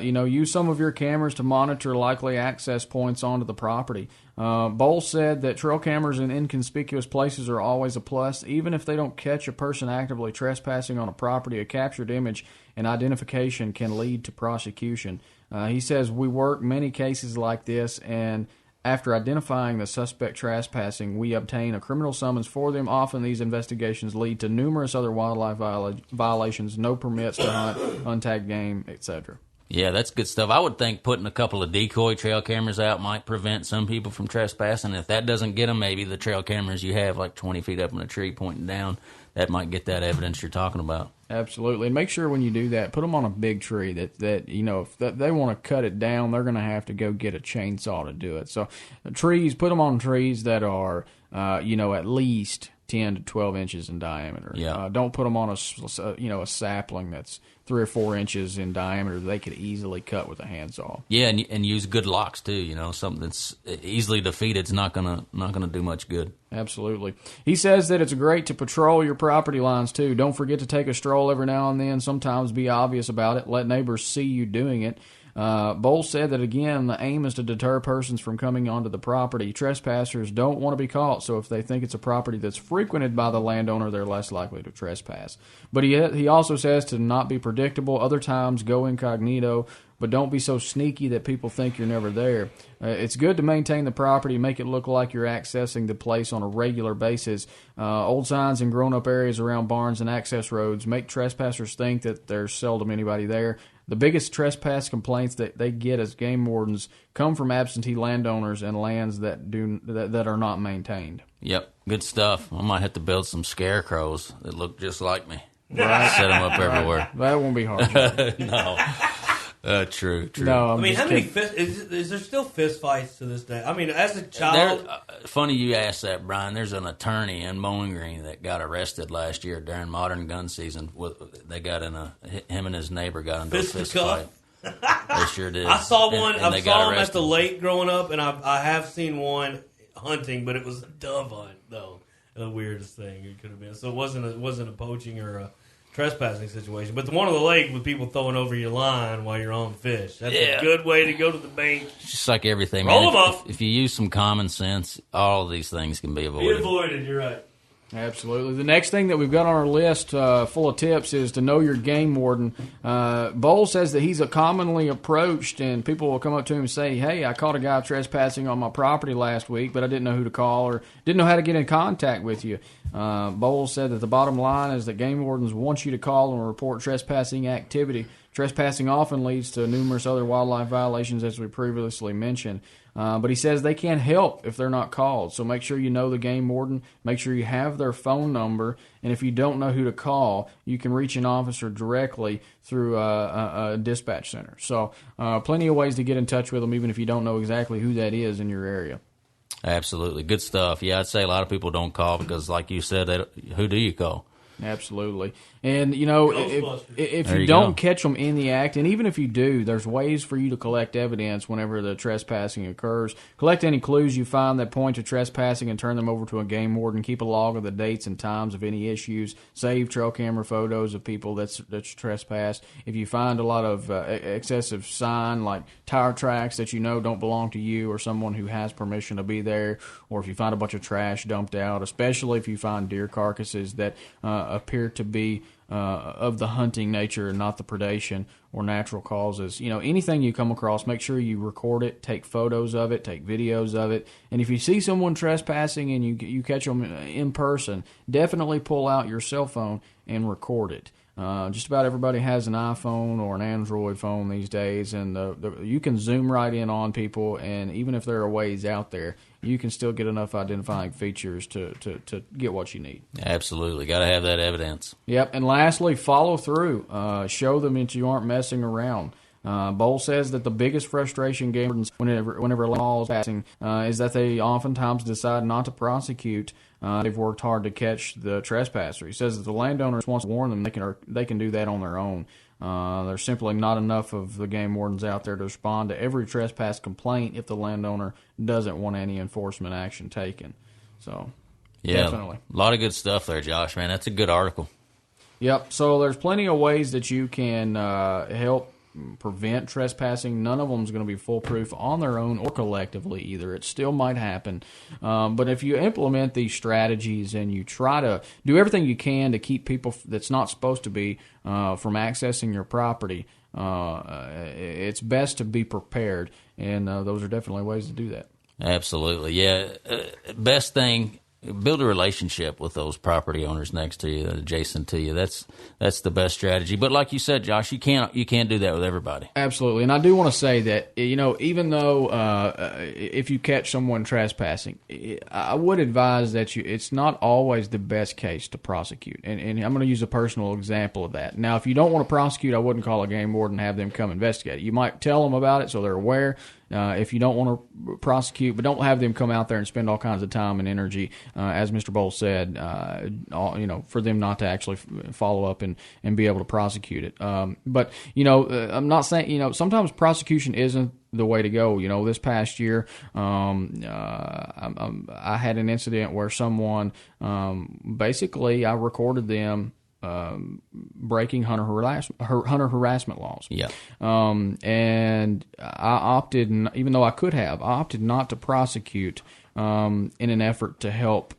Use some of your cameras to monitor likely access points onto the property. Bowles said that trail cameras in inconspicuous places are always a plus. Even if they don't catch a person actively trespassing on a property, a captured image and identification can lead to prosecution. He says we work many cases like this, and after identifying the suspect trespassing, we obtain a criminal summons for them. Often these investigations lead to numerous other wildlife violations, no permits to hunt, untagged game, etc. Yeah, that's good stuff. I would think putting a couple of decoy trail cameras out might prevent some people from trespassing. If that doesn't get them, maybe the trail cameras you have like 20 feet up in a tree pointing down, that might get that evidence you're talking about. Absolutely. And make sure when you do that, put them on a big tree that if they want to cut it down, they're going to have to go get a chainsaw to do it. So trees, put them on trees that are, at least 10 to 12 inches in diameter. Yeah. Don't put them on a sapling that's 3 or 4 inches in diameter that they could easily cut with a handsaw. Yeah, and use good locks too. Something that's easily defeated is not gonna do much good. Absolutely. He says that it's great to patrol your property lines too. Don't forget to take a stroll every now and then. Sometimes be obvious about it. Let neighbors see you doing it. Bowles said that, again, the aim is to deter persons from coming onto the property. Trespassers don't want to be caught, so if they think it's a property that's frequented by the landowner, they're less likely to trespass. But he also says to not be predictable. Other times, go incognito, but don't be so sneaky that people think you're never there. It's good to maintain the property, make it look like you're accessing the place on a regular basis. Old signs in grown-up areas around barns and access roads make trespassers think that there's seldom anybody there. The biggest trespass complaints that they get as game wardens come from absentee landowners and lands that are not maintained. Yep, good stuff. I might have to build some scarecrows that look just like me. Right. Set them up everywhere. That won't be hard. No. True. No, I mean, how many is there still fist fights to this day? I mean, as a child, funny you asked that, Brian. There's an attorney in Bowling Green that got arrested last year during modern gun season. They got him and his neighbor got into a fist fight. They sure did. I saw one. And I saw him at the lake growing up, and I have seen one hunting, but it was a dove hunt though. The weirdest thing it could have been. So it wasn't a poaching or a trespassing situation, but the one on the lake with people throwing over your line while you're on fish. That's a good way to go to the bank. It's just like everything, Roll man. them up. If you use some common sense, all of these things can be avoided. Be avoided. You're right. Absolutely. The next thing that we've got on our list full of tips is to know your game warden. Bowles says that he's commonly approached, and people will come up to him and say, hey, I caught a guy trespassing on my property last week, but I didn't know who to call or didn't know how to get in contact with you. Bowles said that the bottom line is that game wardens want you to call and report trespassing activity. Trespassing often leads to numerous other wildlife violations, as we previously mentioned. But he says they can't help if they're not called. So make sure you know the game warden. Make sure you have their phone number. And if you don't know who to call, you can reach an officer directly through a dispatch center. So plenty of ways to get in touch with them, even if you don't know exactly who that is in your area. Absolutely. Good stuff. Yeah, I'd say a lot of people don't call because, like you said, who do you call? Absolutely. And, you know, if you don't catch them in the act, and even if you do, there's ways for you to collect evidence whenever the trespassing occurs. Collect any clues you find that point to trespassing and turn them over to a game warden. Keep a log of the dates and times of any issues. Save trail camera photos of people that's trespassed. If you find a lot of excessive sign, like tire tracks that you know don't belong to you or someone who has permission to be there, or if you find a bunch of trash dumped out, especially if you find deer carcasses that appear to be of the hunting nature and not the predation or natural causes. You know, anything you come across, make sure you record it, take photos of it, take videos of it. And if you see someone trespassing and you catch them in person, definitely pull out your cell phone and record it. Just about everybody has an iPhone or an Android phone these days, and you can zoom right in on people, and even if there are ways out there, you can still get enough identifying features to get what you need. Absolutely. Got to have that evidence. Yep. And lastly, follow through. Show them that you aren't messing around. Bowles says that the biggest frustration game wardens whenever laws passing is that they oftentimes decide not to prosecute. They've worked hard to catch the trespasser. He says that the landowners wants to warn them they can do that on their own. There's simply not enough of the game wardens out there to respond to every trespass complaint if the landowner doesn't want any enforcement action taken. So, yeah, definitely. A lot of good stuff there, Josh, man. That's a good article. Yep. So there's plenty of ways that you can help prevent trespassing. None of them is going to be foolproof on their own or collectively either. It still might happen. But if you implement these strategies and you try to do everything you can to keep people that's not supposed to be from accessing your property, it's best to be prepared. And those are definitely ways to do that. Absolutely. Yeah. Best thing, build a relationship with those property owners next to you, adjacent to you. That's the best strategy. But like you said, Josh, you can't do that with everybody. Absolutely. And I do want to say that, you know, even though if you catch someone trespassing, I would advise that it's not always the best case to prosecute. And I'm going to use a personal example of that. Now, if you don't want to prosecute, I wouldn't call a game warden and have them come investigate it. You might tell them about it so they're aware. If you don't want to prosecute, but don't have them come out there and spend all kinds of time and energy, as Mr. Bowles said, for them not to actually follow up and be able to prosecute it. But, I'm not saying, sometimes prosecution isn't the way to go. This past year, I had an incident where someone, basically I recorded them breaking hunter harassment laws. Yeah. And I opted, even though I could have, not to prosecute in an effort to help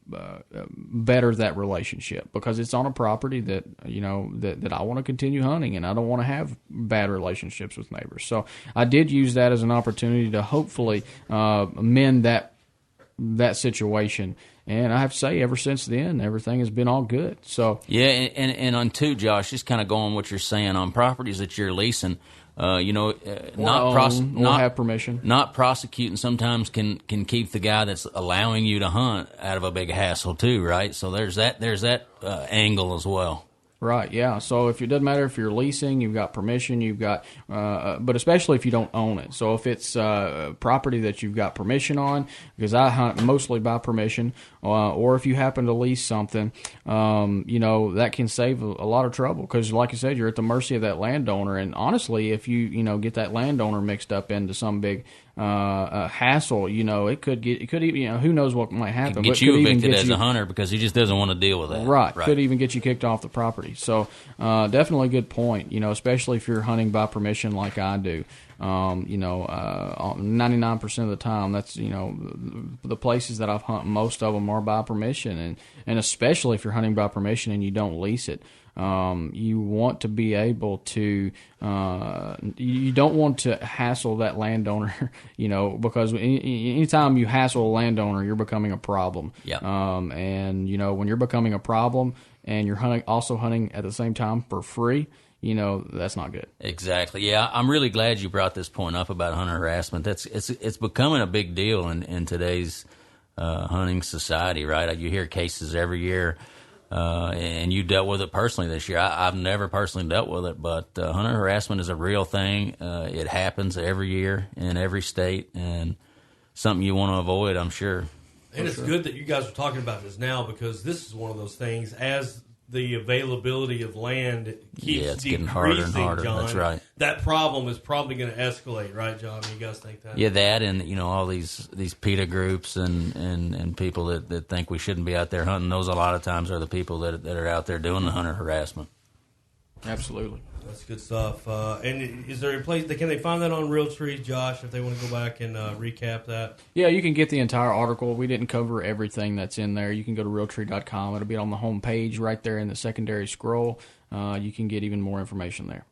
better that relationship, because it's on a property that that I want to continue hunting, and I don't want to have bad relationships with neighbors. So I did use that as an opportunity to hopefully mend that situation. And I have to say, ever since then, everything has been all good. So yeah, and on two, Josh, just kind of going what you're saying on properties that you're leasing. Not have permission. Not prosecuting sometimes can keep the guy that's allowing you to hunt out of a big hassle too, right? So there's that angle as well. Right, yeah. So if it doesn't matter if you're leasing, you've got permission, you've got, but especially if you don't own it. So if it's property that you've got permission on, because I hunt mostly by permission, or if you happen to lease something, that can save a lot of trouble. Because like I said, you're at the mercy of that landowner. And honestly, if you get that landowner mixed up into some big hassle, it could even, who knows what might happen. Get you evicted as a hunter because he just doesn't want to deal with that. Right. Could even get you kicked off the property. So definitely a good point, especially if you're hunting by permission like I do. 99% of the time, that's, the places that I've hunted, most of them are by permission. And especially if you're hunting by permission and you don't lease it. You want to be able to, you don't want to hassle that landowner, because anytime you hassle a landowner, you're becoming a problem. Yeah. And, when you're becoming a problem and you're also hunting at the same time for free, that's not good. Exactly. Yeah, I'm really glad you brought this point up about hunter harassment. It's becoming a big deal in today's hunting society, right? You hear cases every year. And you dealt with it personally this year. I've never personally dealt with it, but hunter harassment is a real thing. It happens every year in every state, and something you want to avoid, I'm sure. And it's good that you guys are talking about this now, because this is one of those things, as the availability of land keeps getting harder and harder. John, that's right. That problem is probably going to escalate, right, John? You guys think that? Yeah, that and all these PETA groups and people that think we shouldn't be out there hunting. Those a lot of times are the people that are out there doing the hunter harassment. Absolutely. That's good stuff. And is there a place, can they find that on Realtree, Josh, if they want to go back and recap that? Yeah, you can get the entire article. We didn't cover everything that's in there. You can go to Realtree.com. It'll be on the home page right there in the secondary scroll. You can get even more information there.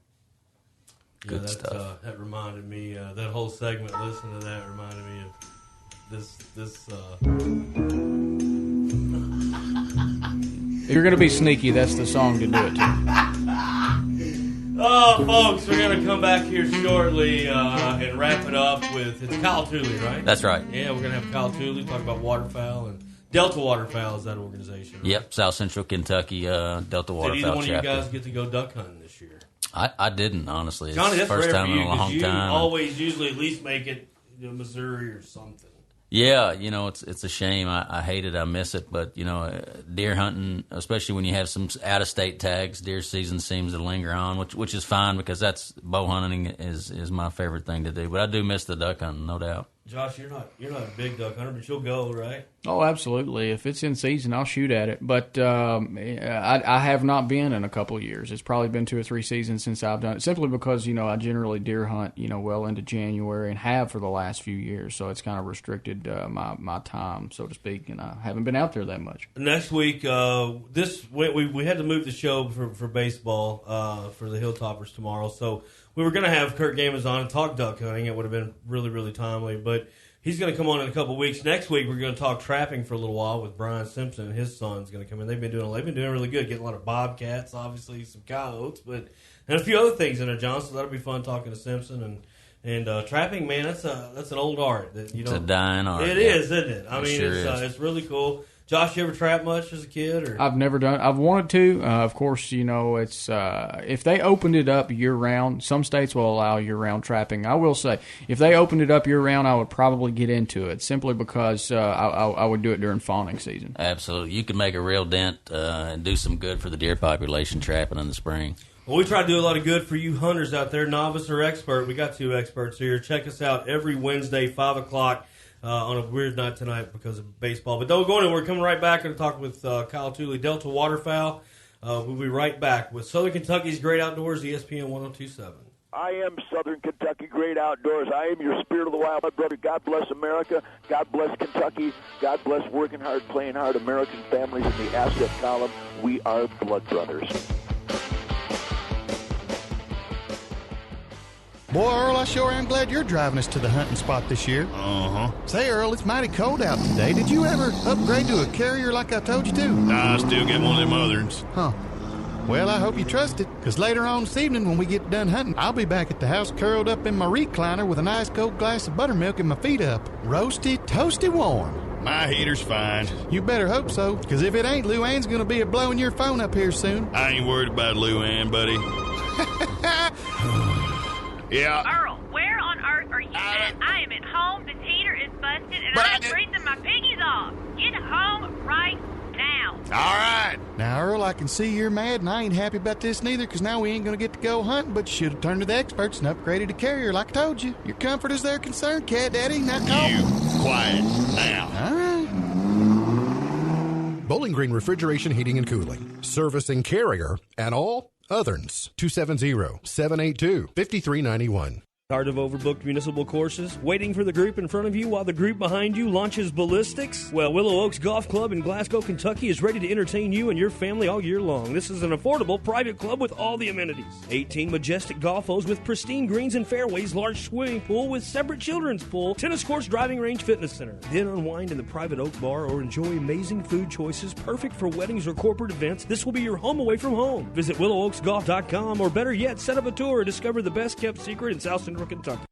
Good stuff. That reminded me, that whole segment, listening to that reminded me of this. If you're going to be sneaky, that's the song to do it to. Oh, folks, we're going to come back here shortly and wrap it up with, it's Kyle Tooley, right? That's right. Yeah, we're going to have Kyle Tooley talk about waterfowl, and Delta Waterfowl is that organization, right? Yep, South Central Kentucky Delta Waterfowl Did either one chapter. of you guys get to go duck hunting this year? I didn't, honestly. It's Johnny, that's the first rare time for you, in a long you time. always usually at least make it to Missouri or something. Yeah, it's a shame. I hate it. I miss it. But, deer hunting, especially when you have some out-of-state tags, deer season seems to linger on, which is fine because that's bow hunting is my favorite thing to do. But I do miss the duck hunting, no doubt. Josh, you're not a big duck hunter, but you'll go, right? Oh, absolutely. If it's in season, I'll shoot at it. But I have not been in a couple of years. It's probably been 2 or 3 seasons since I've done it, simply because, I generally deer hunt, well into January and have for the last few years. So it's kind of restricted my time, so to speak, and I haven't been out there that much. Next week, we had to move the show for baseball for the Hilltoppers tomorrow. So we were going to have Kurt Gamez on and talk duck hunting. It would have been really, really timely, but he's going to come on in a couple of weeks. Next week, we're going to talk trapping for a little while with Brian Simpson, and his son's going to come in. They've been doing really good, getting a lot of bobcats, obviously some coyotes, and a few other things in there, John. So that'll be fun talking to Simpson and trapping. Man, that's an old art. It's a dying art. It is, isn't it? I mean, sure it's really cool. Josh, you ever trap much as a kid? Or? I've never done. I've wanted to. Of course, it's if they opened it up year round. Some states will allow year round trapping. I will say, if they opened it up year round, I would probably get into it simply because I would do it during fawning season. Absolutely, you could make a real dent and do some good for the deer population trapping in the spring. Well, we try to do a lot of good for you hunters out there, novice or expert. We got 2 experts here. Check us out every Wednesday, 5 o'clock. On a weird night tonight because of baseball. But don't go anywhere. We're coming right back and talk with Kyle Tooley, Delta Waterfowl. We'll be right back with Southern Kentucky's Great Outdoors, ESPN 102.7. I am Southern Kentucky Great Outdoors. I am your spirit of the wild, brother. God bless America. God bless Kentucky. God bless working hard, playing hard American families in the asset column. We are blood brothers. Boy, Earl, I sure am glad you're driving us to the hunting spot this year. Uh-huh. Say, Earl, it's mighty cold out today. Did you ever upgrade to a carrier like I told you to? Nah, I still get one of them others. Huh. Well, I hope you trust it, because later on this evening when we get done hunting, I'll be back at the house curled up in my recliner with a nice cold glass of buttermilk and my feet up. Roasty, toasty warm. My heater's fine. You better hope so, because if it ain't, Lou Ann's going to be blowing your phone up here soon. I ain't worried about Lou Ann, buddy. Yeah. Earl, where on earth are you at? I am at home, this heater is busted, and I'm freezing my piggies off. Get home right now. All right. Now, Earl, I can see you're mad, and I ain't happy about this neither, because now we ain't going to get to go hunting, but you should have turned to the experts and upgraded a carrier like I told you. Your comfort is their concern, Cat Daddy, not all. You quiet now. All right. Bowling Green Refrigeration, Heating, and Cooling. Servicing Carrier and all others. 270-782-5391. Tired of overbooked municipal courses? Waiting for the group in front of you while the group behind you launches ballistics? Well, Willow Oaks Golf Club in Glasgow, Kentucky is ready to entertain you and your family all year long. This is an affordable private club with all the amenities. 18 majestic golf holes with pristine greens and fairways, large swimming pool with separate children's pool, tennis courts, driving range, fitness center. Then unwind in the private oak bar or enjoy amazing food choices perfect for weddings or corporate events. This will be your home away from home. Visit WillowOaksGolf.com or better yet, set up a tour and discover the best kept secret in South Central Kentucky.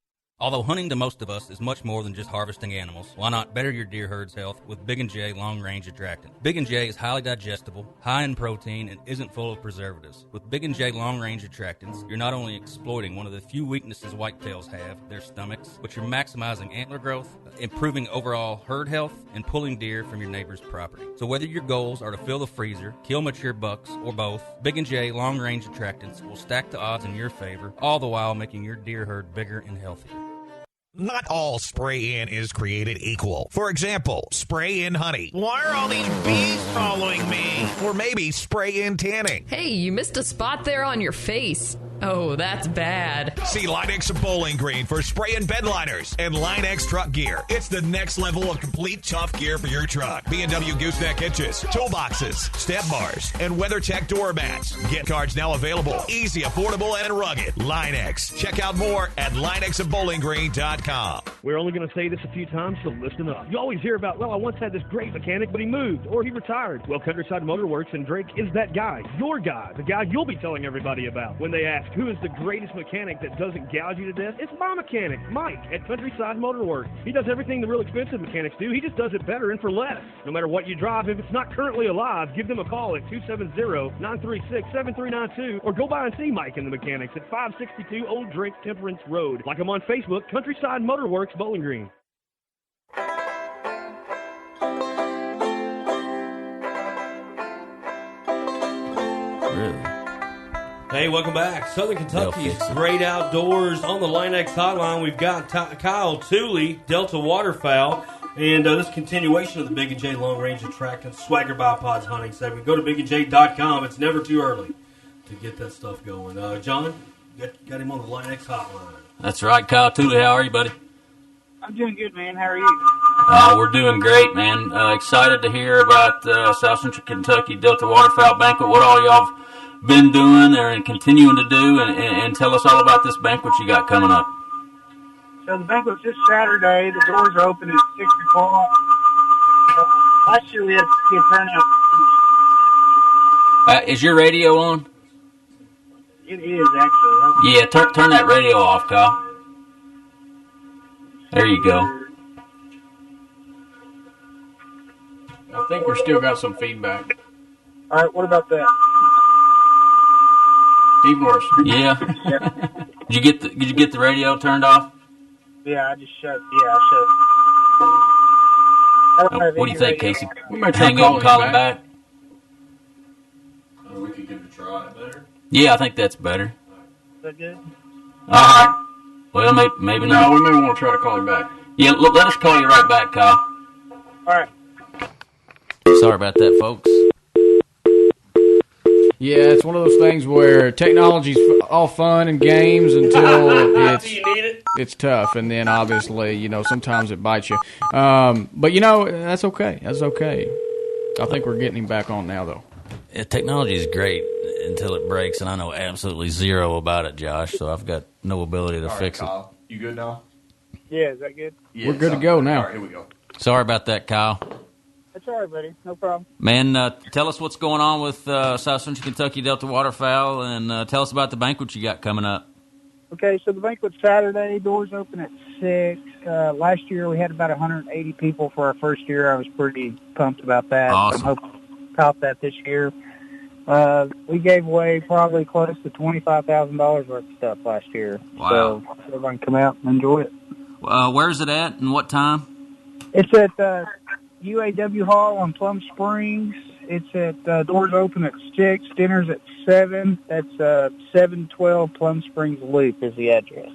Although hunting to most of us is much more than just harvesting animals, why not better your deer herd's health with Big & J Long Range Attractant? Big & J is highly digestible, high in protein, and isn't full of preservatives. With Big & J Long Range Attractants, you're not only exploiting one of the few weaknesses whitetails have, their stomachs, but you're maximizing antler growth, improving overall herd health, and pulling deer from your neighbor's property. So whether your goals are to fill the freezer, kill mature bucks, or both, Big & J Long Range Attractants will stack the odds in your favor, all the while making your deer herd bigger and healthier. Not all spray-in is created equal. For example, spray-in honey. Why are all these bees following me? Or maybe spray-in tanning. Hey, you missed a spot there on your face. Oh, that's bad. See Line-X Bowling Green for spray-in bed liners and Line-X truck gear. It's the next level of complete tough gear for your truck. B&W Gooseneck hitches, toolboxes, step bars, and WeatherTech door mats. Gift cards now available. Easy, affordable, and rugged. Line-X. Check out more at linexandbowlinggreen.com. We're only going to say this a few times, so listen up. You always hear about, well, I once had this great mechanic, but he moved, or he retired. Well, Countryside Motor Works in Drake is that guy. Your guy. The guy you'll be telling everybody about. When they ask, who is the greatest mechanic that doesn't gouge you to death? It's my mechanic, Mike, at Countryside Motor Works. He does everything the real expensive mechanics do. He just does it better and for less. No matter what you drive, if it's not currently alive, give them a call at 270-936-7392, or go by and see Mike and the mechanics at 562 Old Drake Temperance Road. Like them on Facebook, Countryside Motor Works, Bowling Green. Really? Hey, welcome back. Southern Kentucky's Great Outdoors on the Line-X hotline. We've got Kyle Tooley, Delta Waterfowl, and this continuation of the Big & J Long Range Attractant Swagger Bipods hunting segment. Go to bigandj.com. It's never too early to get that stuff going. John, got him on the Line-X hotline. That's right, Kyle Tooley. How are you, buddy? I'm doing good, man. How are you? We're doing great, man. Excited to hear about South Central Kentucky Delta Waterfowl Banquet, what all y'all have been doing and continuing to do, and tell us all about this banquet you got coming up. So the banquet's this Saturday. The doors are open at 6 o'clock. Last year we had a good turnout. Is your radio on? It is, actually. Yeah, turn that radio off, Kyle. There you go. I think we're still got some feedback. All right, what about that? Even worse. Yeah. Did you get the radio turned off? Yeah, I just shut. Yeah, I shut. What do you think, Casey? We might try hang up and call him back. We could give it a try. Better? Yeah, I think that's better. Is that good? All right. Well, maybe not. No, we may want to try to call him back. Yeah, look, let us call you right back, Kyle. All right. Sorry about that, folks. Yeah, it's one of those things where technology's all fun and games until it's tough, and then obviously, sometimes it bites you. But that's okay. That's okay. I think we're getting him back on now, though. Technology is great until it breaks, and I know absolutely zero about it, Josh, so I've got no ability to fix it. Kyle, you good now? Yeah, is that good? Yeah, We're good to go now. All right, here we go. Sorry about that, Kyle. That's all right, buddy. No problem. Man, tell us what's going on with South Central Kentucky Delta Waterfowl, and tell us about the banquet you got coming up. Okay, so the banquet's Saturday. Doors open at 6. Last year we had about 180 people for our first year. I was pretty pumped about that. Awesome. I'm hoping to top that this year. We gave away probably close to $25,000 worth of stuff last year. Wow. So everyone come out and enjoy it. Where's it at and what time? It's at UAW Hall on Plum Springs. It's at doors open at 6, dinner's at 7. That's 712 Plum Springs Loop is the address.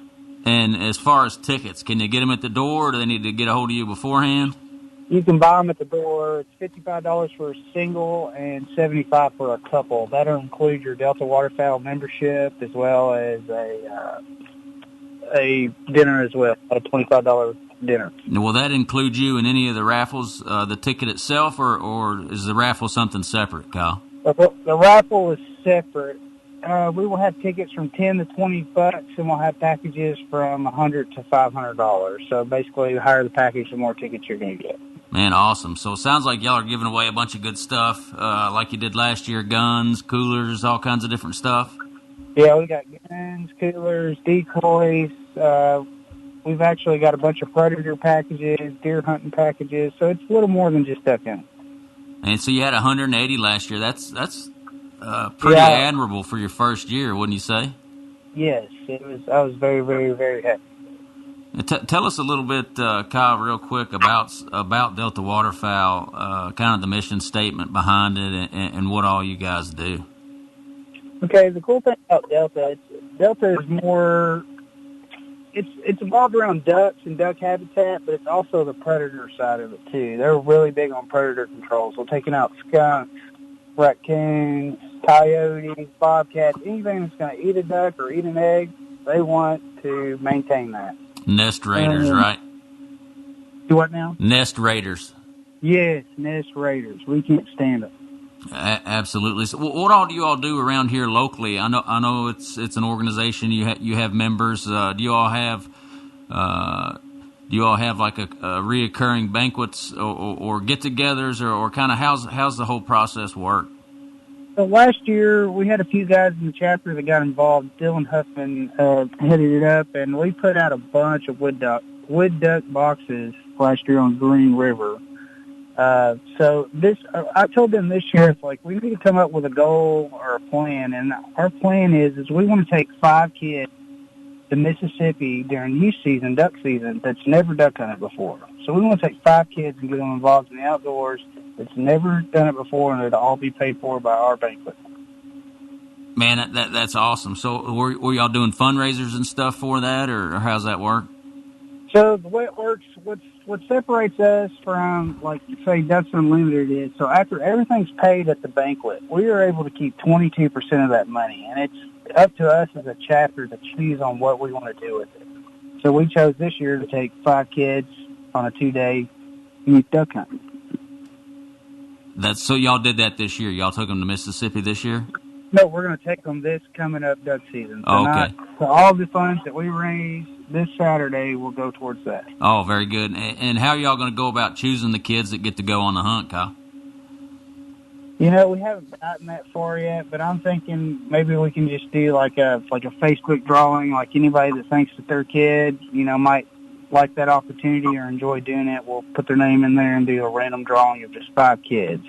And as far as tickets, can they get them at the door, or do they need to get a hold of you beforehand? You can buy them at the door. It's $55 for a single and $75 for a couple. That'll include your Delta Waterfowl membership as well as a dinner as well, a $25 dinner. Now, will that include you in any of the raffles, the ticket itself, or is the raffle something separate, Kyle? The raffle is separate. We will have tickets from $10 to $20, and we'll have packages from $100 to $500. So basically, the higher the package, the more tickets you're going to get. Man, awesome. So it sounds like y'all are giving away a bunch of good stuff, like you did last year, guns, coolers, all kinds of different stuff. Yeah, we got guns, coolers, decoys. We've actually got a bunch of predator packages, deer hunting packages, so it's a little more than just duck hunting. And so you had 180 last year. That's pretty admirable for your first year, wouldn't you say? Yes, it was. I was very, very, very happy. Tell us a little bit, Kyle, real quick about Delta Waterfowl, kind of the mission statement behind it, and what all you guys do. Okay, the cool thing about Delta is more. It's evolved around ducks and duck habitat, but it's also the predator side of it too. They're really big on predator control, so taking out skunks, raccoons, coyotes, bobcats, anything that's going to eat a duck or eat an egg, they want to maintain that. Nest raiders, right? Do what now? Nest raiders. Yes, nest raiders. We can't stand it. Absolutely. So what all do you all do around here locally? I know it's an organization. You have members. Do you all have like a reoccurring banquets or get-togethers or kind of how's the whole process work? So last year we had a few guys in the chapter that got involved. Dylan Huffman headed it up, and we put out a bunch of wood duck boxes last year on Green River. So I told them this year, it's like we need to come up with a goal or a plan, and our plan is we want to take 5 kids to Mississippi during youth season, duck season, that's never duck hunted before. So we want to take 5 kids and get them involved in the outdoors that's never done it before, and it'll all be paid for by our banquet. Man, that's awesome. So were y'all doing fundraisers and stuff for that, or how's that work? So the way it works, what separates us from, like, say, Ducks Unlimited is, so after everything's paid at the banquet, we are able to keep 22% of that money, and it's up to us as a chapter to choose on what we want to do with it. So we chose this year to take 5 kids on a 2-day youth duck hunt. So y'all did that this year? Y'all took them to Mississippi this year? No, we're going to take them this coming up duck season. Okay. So all the funds that we raise this Saturday will go towards that. Oh, very good. And how are y'all going to go about choosing the kids that get to go on the hunt, Kyle? You know, we haven't gotten that far yet, but I'm thinking maybe we can just do like a Facebook drawing. Like anybody that thinks that their kid, might like that opportunity or enjoy doing it, we'll put their name in there and do a random drawing of just 5 kids.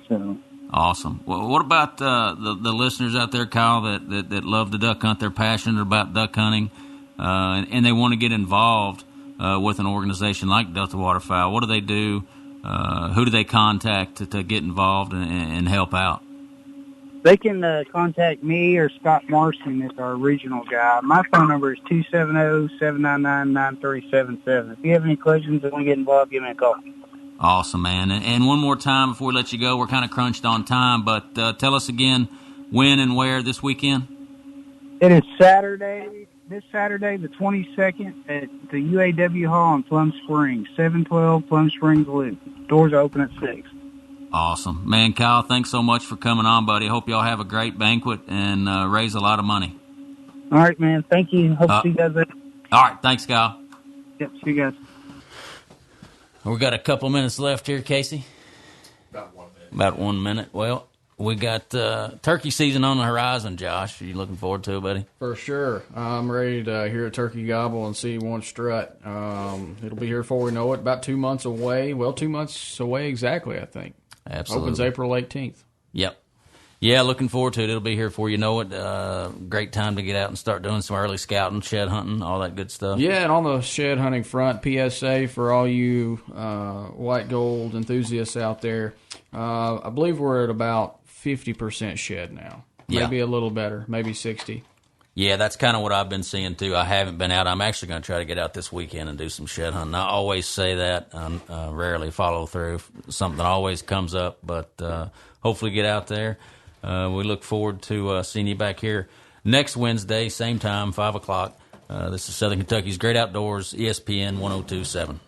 So. Awesome. Well, what about the listeners out there, Kyle, that love to duck hunt? They're passionate about duck hunting, and they want to get involved with an organization like Delta Waterfowl. What do they do? Who do they contact to get involved and help out? They can contact me or Scott Marston as our regional guy. My phone number is 270-799-9377. If you have any questions and want to get involved, give me a call. Awesome, man. And one more time before we let you go, we're kind of crunched on time, but tell us again when and where this weekend. It is this Saturday, the 22nd, at the UAW Hall in Plum Springs, 712 Plum Springs Loop. Doors open at 6. Awesome. Man, Kyle, thanks so much for coming on, buddy. Hope y'all have a great banquet and raise a lot of money. All right, man. Thank you. Hope to see you guys later. All right. Thanks, Kyle. Yep, see you guys. We got a couple minutes left here, Casey. About 1 minute. About 1 minute. Well, we got turkey season on the horizon, Josh. Are you looking forward to it, buddy? For sure. I'm ready to hear a turkey gobble and see one strut. It'll be here before we know it. About 2 months away. Well, 2 months away exactly, I think. Absolutely. Opens April 18th. Yep. Yeah, looking forward to it. It'll be here before you know it. Great time to get out and start doing some early scouting, shed hunting, all that good stuff. Yeah, and on the shed hunting front, PSA for all you white gold enthusiasts out there, I believe we're at about 50% shed now. Maybe a little better, maybe 60. Yeah, that's kind of what I've been seeing, too. I haven't been out. I'm actually going to try to get out this weekend and do some shed hunting. I always say that. I rarely follow through. Something always comes up, but hopefully get out there. We look forward to seeing you back here next Wednesday, same time, 5 o'clock. This is Southern Kentucky's Great Outdoors, ESPN 102.7.